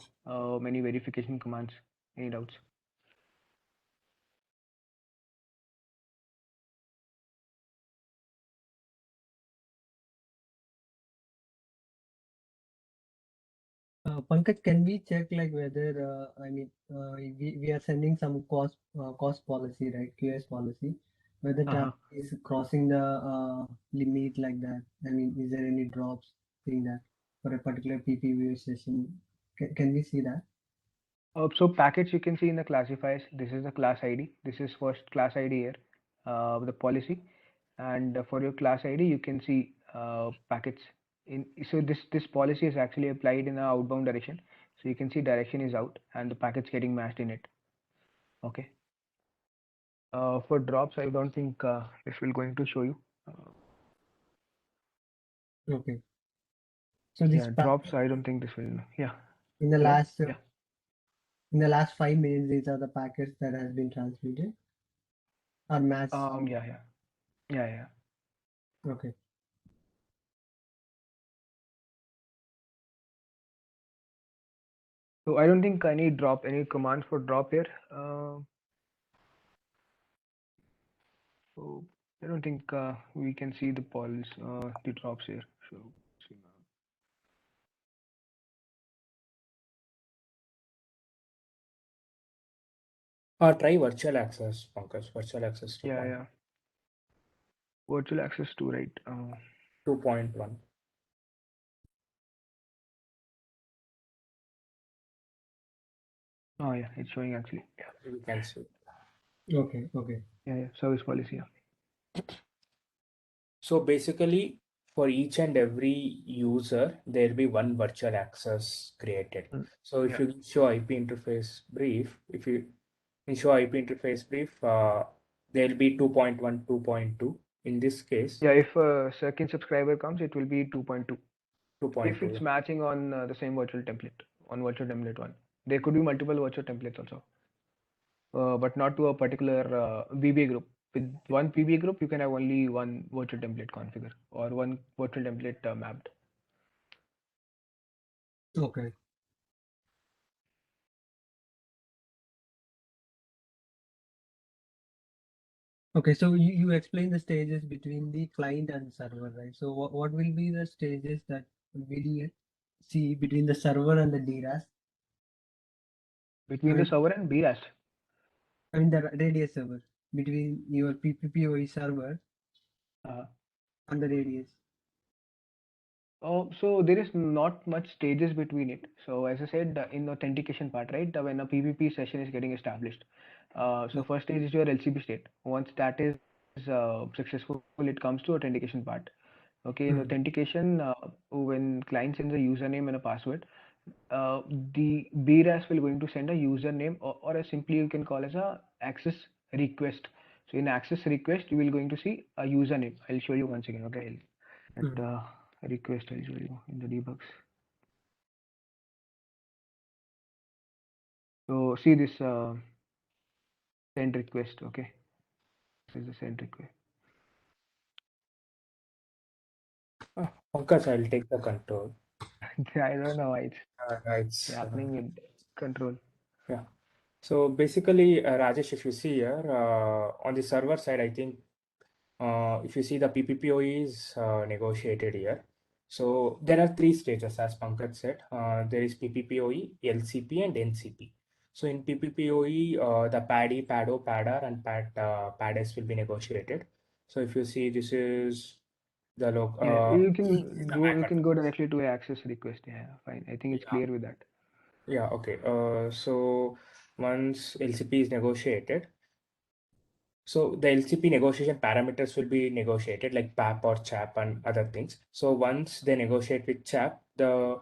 many verification commands. Any doubts? Pankaj, can we check like whether we are sending some cost policy, right? QS policy, whether traffic is crossing the limit like that. I mean, is there any drops in that for a particular PPV session? Can we see that? So packets you can see in the classifiers. This is the class ID. This is first class ID here, the policy, and for your class ID you can see packets. So this policy is actually applied in a outbound direction. So you can see direction is out and the packets getting matched in it. Okay. For drops, I don't think this will going to show you. Okay. So this Yeah, drops. I don't think this will. Yeah. in the Hello? last Yeah. in the last 5 minutes, these are the packets that has been transmitted or matched. Yeah. Okay. So I don't think I need any commands for drop here. So I don't think we can see the the drops here. So see now. Try virtual access, Pankaj. Virtual access 2.1. Yeah. Virtual access to right. 2.1. Oh yeah, it's showing actually. Yeah. You can see. Okay. Yeah. Service policy. Yeah. So basically, for each and every user, there will be one virtual access created. So if you show IP interface brief, if you show IP interface brief, there will be 2.1, 2.2. In this case, Yeah, if a second subscriber comes, it will be 2.2. 2.2. If it's matching on the same virtual template, on virtual template one. There could be multiple virtual templates also, but not to a particular VBA group. With one VBA group, you can have only one virtual template configure or one virtual template mapped. Okay. Okay, so you explain the stages between the client and server, right? So what will be the stages that we'll see between the server and the DRAS? Between the server and BRAS. I mean the radius server, between your PPPoE server and the radius. Oh, so there is not much stages between it. So as I said, in authentication part, right, when a PPP session is getting established, so first stage is your LCP state. Once that is successful, it comes to authentication part. Okay, in authentication, when client sends a username and a password, the BRAS will going to send a username or a simply you can call as a access request. So in access request, you will going to see a username. I'll show you once again. Okay, request I'll show you in the debugs. So see this send request. Okay, this is the send request. Pankaj, I'll take the control. I don't know why It's happening with control. Yeah. So basically, Rajesh, if you see here on the server side, I think if you see the PPPoE is negotiated here. So there are three stages, as Pankaj said. There is PPPoE, LCP, and NCP. So in PPPoE, the PADI, PADO, PADR, and PADS will be negotiated. So if you see, this is the You can go directly to access request. Yeah, fine. I think it's clear with that. Yeah, okay. So once LCP is negotiated, so the LCP negotiation parameters will be negotiated like PAP or CHAP and other things. So once they negotiate with CHAP, the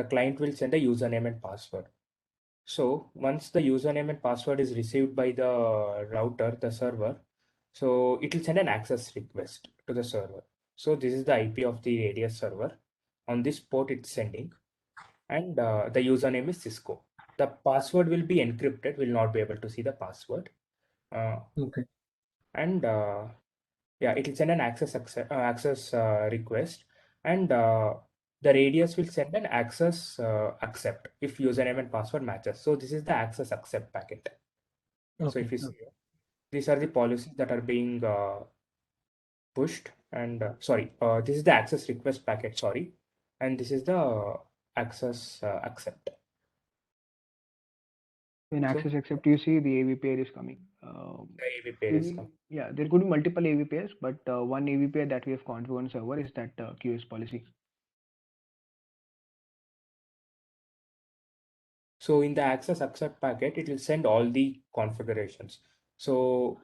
client will send a username and password. So once the username and password is received by the router, the server, so it will send an access request to the server. So this is the IP of the radius server. On this port, it's sending, and the username is Cisco. The password will be encrypted. Will not be able to see the password. Okay. And yeah, it will send an access request, and the radius will send an access accept if username and password matches. So this is the access accept packet. So Okay. if you see, these are the policies that are being pushed, and this is the access request packet, sorry, and this is the access accept. In So access accept, you see the AV pair is coming. the AV pair is coming. Yeah, there could be multiple AV pairs, but one AV pair that we have configured on server is that QoS policy. So in the access accept packet, it will send all the configurations. So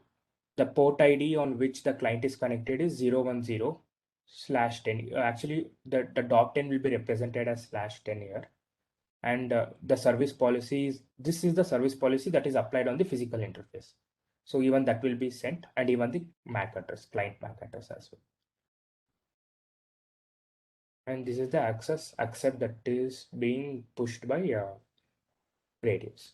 the port ID on which the client is connected is 010/10. Actually, the dot 10 will be represented as /10 here. And the service policy is, this is the service policy that is applied on the physical interface. So even that will be sent, and even the MAC address, client MAC address as well. And this is the access accept that is being pushed by Radius.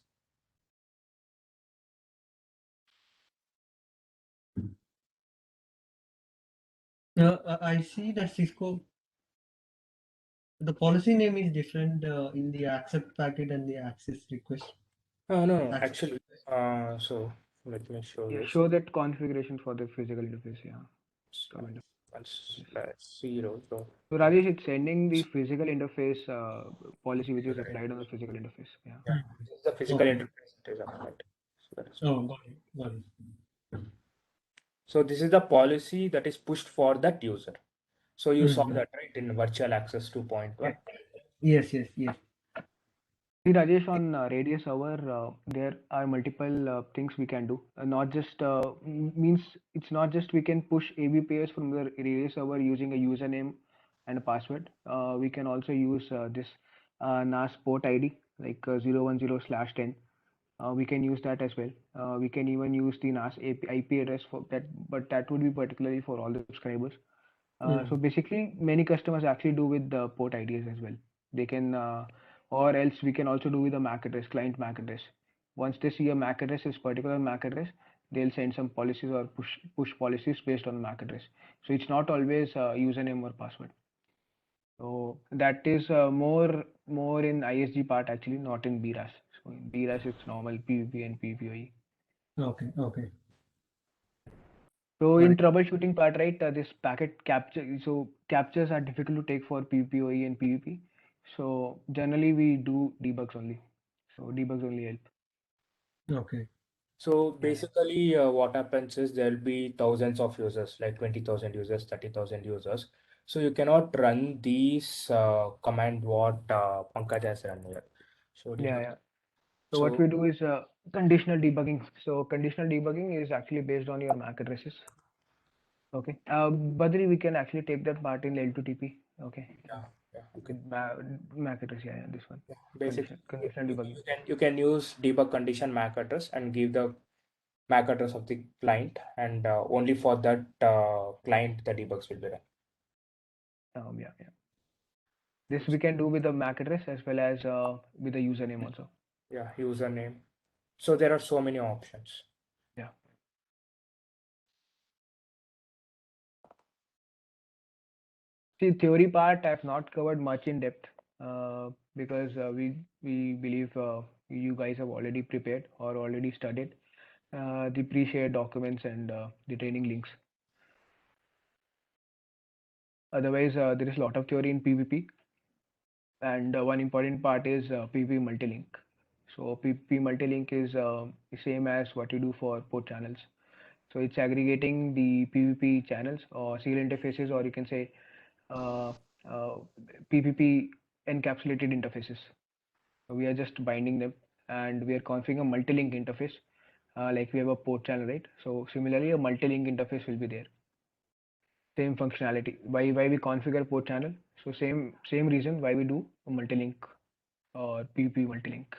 I see that Cisco, the policy name is different in the accept packet and the access request. No, Access actually, request. so let me show Yeah, this. show that configuration for the physical interface. Yeah. So Come in. zero. So Rajesh, it's sending the physical interface policy which is applied on the physical interface. Yeah. Yeah, this is the physical Okay. interface that is applied. So that is Oh, got it. Got it. So this is the policy that is pushed for that user. So you saw Mhm. that, right, in virtual access 2.1. Yes. See, Rajesh, on Radius server, there are multiple things we can do. Not just means it's not just we can push AV pairs from the Radius server using a username and a password. We can also use this NAS port ID like 010/10. We can use that as well. We can even use the NAS IP address for that, but that would be particularly for all the subscribers. So basically, many customers actually do with the port IDs as well. They can, or else we can also do with the MAC address, client MAC address. Once they see a MAC address, this particular MAC address, they'll send some policies or push policies based on MAC address. So it's not always username or password. So that is more in ISG part actually, not in BRAS. So in BRAS it's normal PVP and PVPoE. Okay. So Got in it. troubleshooting part, right, this packet capture, so captures are difficult to take for PVPoE and PVP. So generally we do debugs only. So debugs only help. Okay. So basically, what happens is there'll be thousands of users, like 20,000 users, 30,000 users. So you cannot run these command what Pankaj has run here. So Yeah. So what So we do is conditional debugging. So conditional debugging is actually based on your MAC addresses. Okay. Badri, we can actually take that part in L2TP. Okay. okay. MAC address, this one. Basically, Conditional debugging. you can use debug condition MAC address and give the MAC address of the client, and only for that client the debugs will be run. Yeah. This we can do with the MAC address as well as with the username also. Yeah, username. So there are so many options. Yeah. See, theory part I've not covered much in depth because we believe you guys have already prepared or already studied the pre-shared documents and the training links. Otherwise, there is a lot of theory in PVP, and one important part is PVP multilink. So PVP multilink is the same as what you do for port channels. So it's aggregating the PVP channels or serial interfaces, or you can say uh, uh, PVP encapsulated interfaces. We are just binding them, and we are configuring a multi-link interface, like we have a port channel, right? So similarly, a multi-link interface will be there. Same functionality. Why we configure port channel? So same reason why we do a multi-link or PVP multi-link.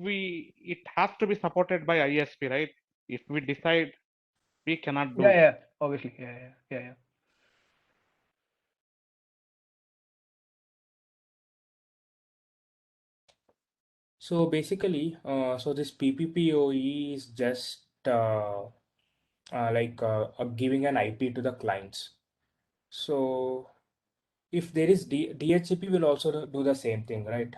It has to be supported by ISP, right? If we decide we cannot do it. Yeah, obviously, yeah. So basically, so this PPPoE is just giving an IP to the clients. So if there is DHCP will also do the same thing, right?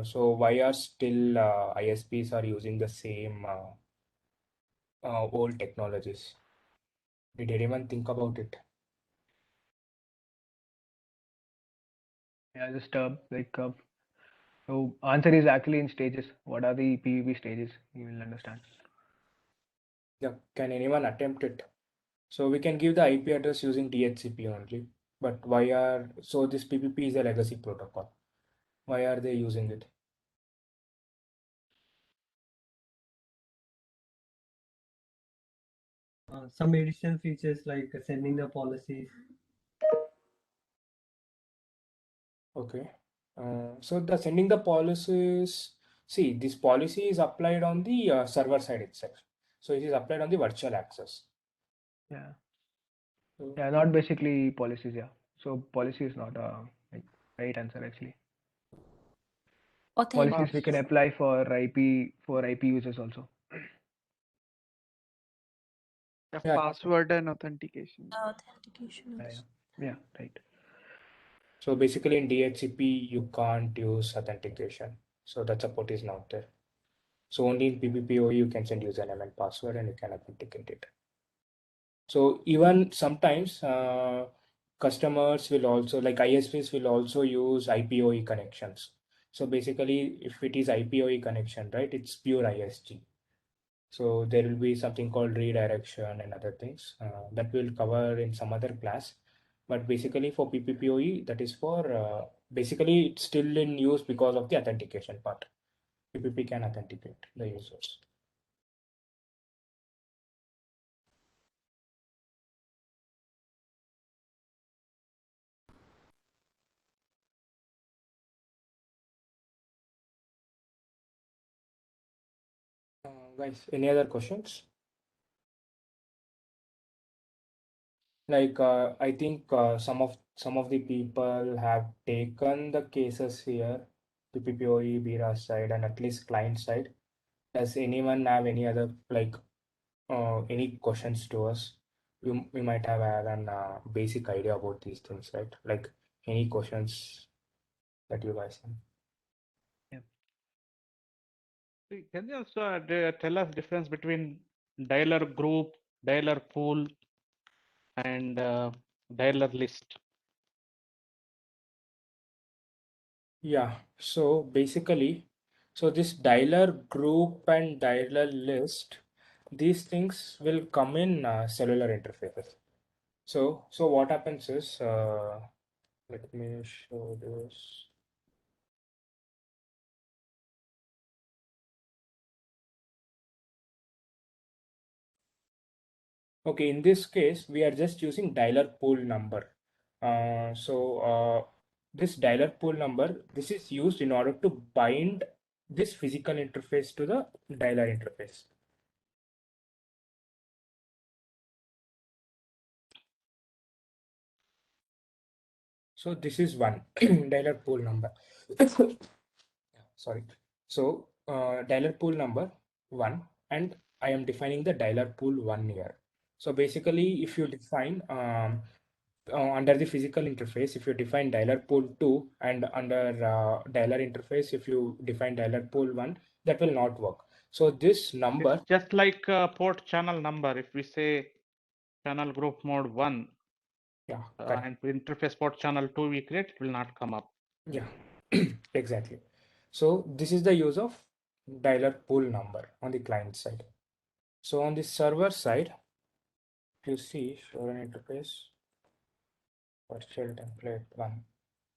So why are still ISPs are using the same old technologies? Did anyone think about it? Yeah, just so answer is actually in stages. What are the PVP stages? You will understand. Yeah, can anyone attempt it? So we can give the IP address using DHCP only. But why are, so this PPP is a legacy protocol. Why are they using it? Some additional features like sending the policies. Okay. So the sending the policies, see, this policy is applied on the server side itself. So it is applied on the virtual access. Yeah. So, Yeah, not basically policies. Yeah. So policy is not a right answer actually. Policies we can apply for IP users also. yeah. Password and authentication. Authentication Yeah, also. yeah, right. So basically in DHCP, you can't use authentication. So that support is not there. So only in PPPoE you can send username and password and you can authenticate it. So even sometimes customers will also, like ISPs will also use IPoE connections. So basically if it is IPoE connection, right, it's pure ISG. So there will be something called redirection and other things that we'll cover in some other class. But basically for PPPoE, that is for, basically it's still in use because of the authentication part. PPP can authenticate the users. Guys, any other questions? Like I think some of the people have taken the cases here, PPPoE, BIRA side, and at least client side. Does anyone have any other like any questions to us? We might have had an basic idea about these things, right? Like any questions that you guys have? Can you also tell us difference between dialer group, dialer pool, and dialer list? Yeah, so basically, so this dialer group and dialer list, these things will come in cellular interfaces. So what happens is, let me show this. Okay, in this case, we are just using dialer pool number. This dialer pool number, this is used in order to bind this physical interface to the dialer interface. So this is one dialer pool number. Sorry. So dialer pool number 1, and I am defining the dialer pool 1 here. So basically, if you define under the physical interface, if you define dialer pool 2 and under dialer interface, if you define dialer pool 1, that will not work. So this number, It's just like port channel number. If we say channel group mode 1 yeah, and interface port channel 2 we create, it will not come up. yeah, exactly. So this is the use of dialer pool number on the client side. So on the server side, if you see show an interface virtual template 1.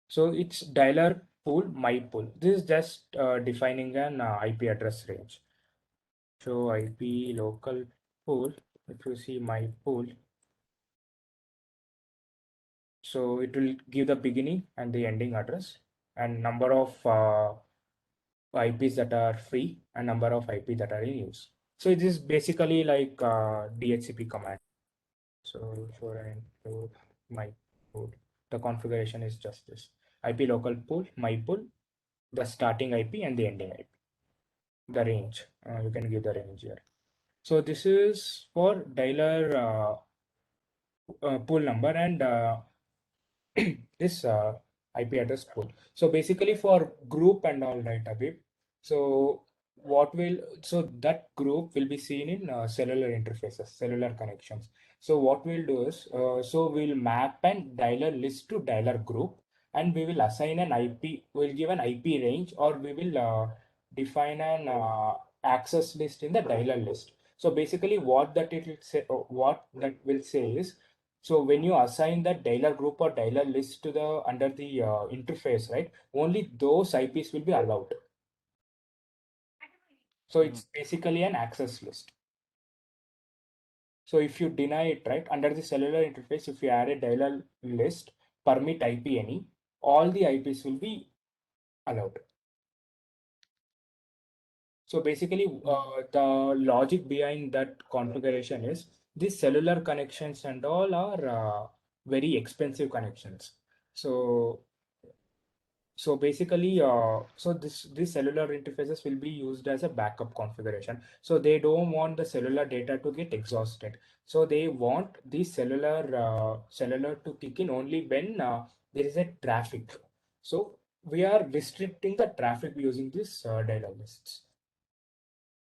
So it's dialer pool, my pool. This is just defining an IP address range. So IP local pool, if you see my pool, so it will give the beginning and the ending address and number of IPs that are free and number of IP that are in use. So it is basically like DHCP command. So for an include my pool, the configuration is just this: IP local pool, my pool, the starting IP and the ending IP. The range, you can give the range here. So this is for dialer pool number and this IP address pool. So basically for group and all, right, Abhi. So so that group will be seen in cellular interfaces, cellular connections. So what we'll do is, so we'll map and dialer list to dialer group, and we will assign an IP. We'll give an IP range, or we will define an access list in the dialer list. So basically, what that will say is, so when you assign that dialer group or dialer list to the under the interface, right, only those IPs will be allowed. So it's basically an access list. So if you deny it, right, under the cellular interface, if you add a dialer list, permit IP any, all the IPs will be allowed. So basically, the logic behind that configuration is these cellular connections and all are very expensive connections. So basically, these cellular interfaces will be used as a backup configuration. So they don't want the cellular data to get exhausted. So they want the cellular to kick in only when there is a traffic. So we are restricting the traffic using these data lists.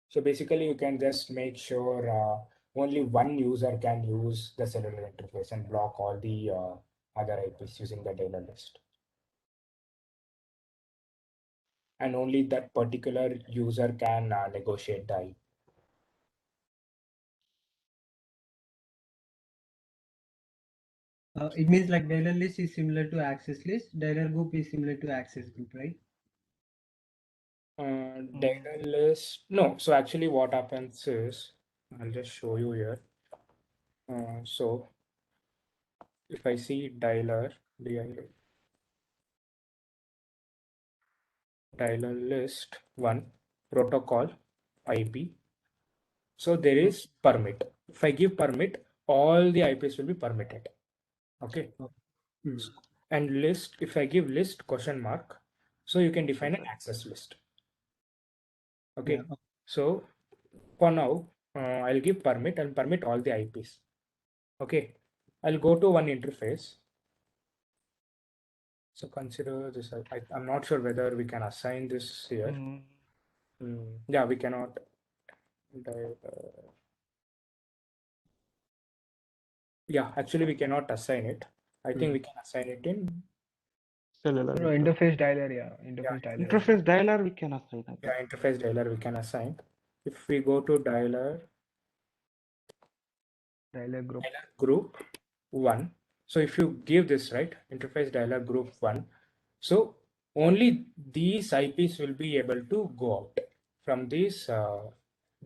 So basically, you can just make sure only one user can use the cellular interface and block all the other IPs using the data list. And only that particular user can negotiate the IP. It means like dialer list is similar to access list, dialer group is similar to access group, right? Data list, no. So actually what happens is, I'll just show you here. So if I see dialer list one protocol IP. So there is permit. If I give permit, all the IPs will be permitted. Okay. And list, if I give list question mark, so you can define an access list. Okay. Yeah. So for now, I'll give permit and permit all the IPs. Okay. I'll go to one interface. So consider this. I'm not sure whether we can assign this here. Yeah, we cannot. Yeah, actually we cannot assign it. I think we can assign it in Cellular. No, interface dialer, yeah. Interface dialer. Interface dialer we can assign. I think. Yeah, interface dialer we can assign. If we go to dialer Dialer group. group 1. So if you give this, right, interface dialer group 1, so only these IPs will be able to go out from this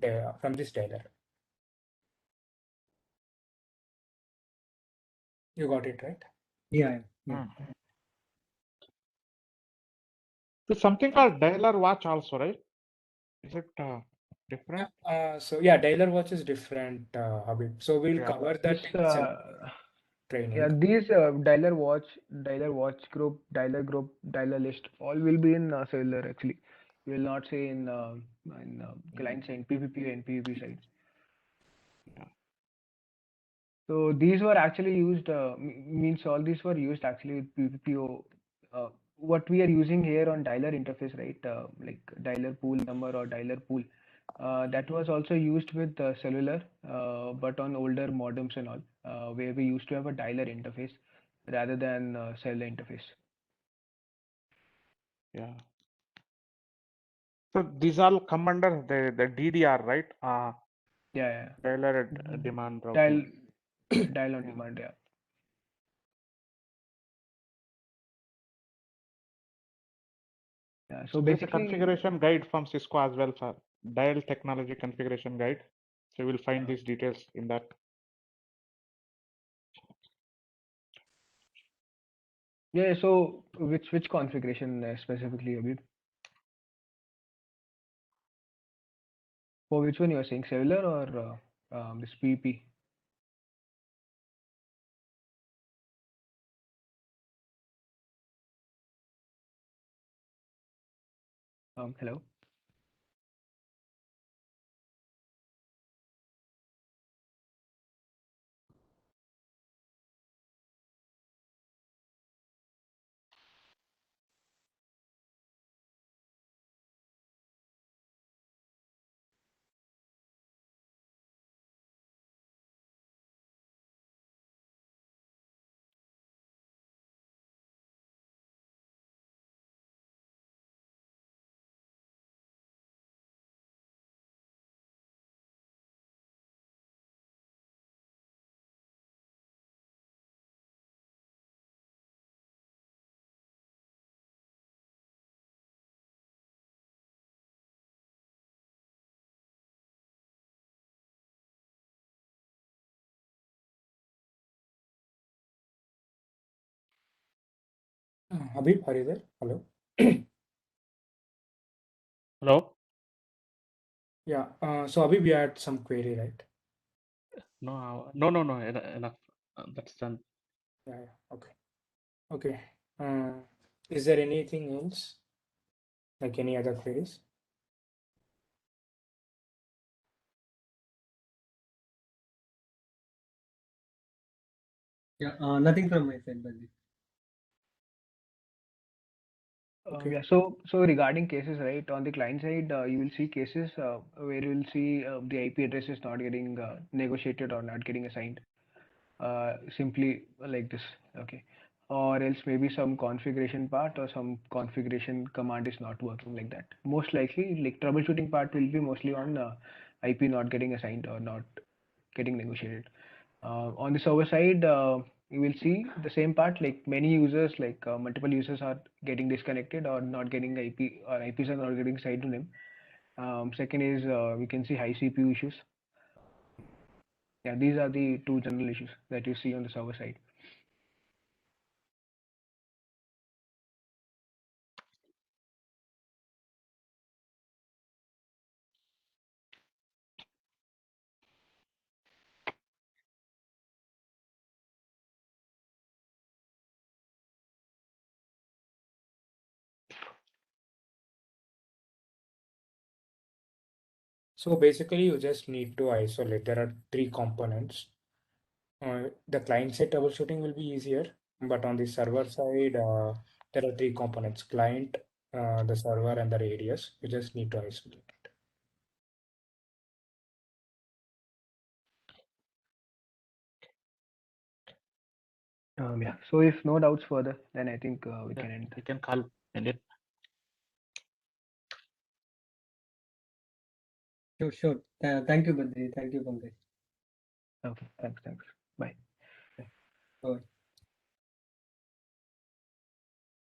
dialer. You got it, right? Yeah. There's something called dialer watch also, right? Is it different? So yeah, dialer watch is different, Habib. So we'll cover that This, in training. yeah, these dialer watch group, dialer list, all will be in cellular actually. You will not say in client side, PPP and PVP side. So these were actually used, means all these were used actually with PPPO. What we are using here on dialer interface, right? Like dialer pool number or dialer pool. That was also used with cellular, but on older modems and all, where we used to have a dialer interface rather than cellular interface. Yeah. So these all come under the DDR, right? Yeah. Dialer demand routing. Dial on demand, yeah. Yeah. So There's a basically, configuration guide from Cisco as well for dial technology configuration guide. So we'll find these details in that. yeah. So which configuration specifically, Abhi? For which one you are saying, cellular or this PEP? Hello. Habib, are you there? Hello. Hello? Yeah. So Habib, you had some query, right? No, enough. That's done. Yeah. Yeah. Okay. Okay. Is there anything else? Like any other queries? Yeah, nothing from my side, Badri. Okay. Yeah, so regarding cases, right, on the client side, you will see cases where you will see the IP address is not getting negotiated or not getting assigned, simply like this, okay, or else maybe some configuration part or some configuration command is not working like that. Most likely, like troubleshooting part will be mostly on IP not getting assigned or not getting negotiated. On the server side, you will see the same part, like many users, like multiple users are getting disconnected or not getting IP, or IPs are not getting assigned to them. Second is we can see high CPU issues. Yeah, these are the two general issues that you see on the server side. So basically, you just need to isolate. There are three components. The client side troubleshooting will be easier, but on the server side, there are three components: client, the server, and the radius. You just need to isolate it. Yeah. So if no doubts further, then I think we Yeah, can end. you can call it. Sure, sure. Thank you, Badri. Thank you, Pankaj. Okay. Thanks. Bye. Bye.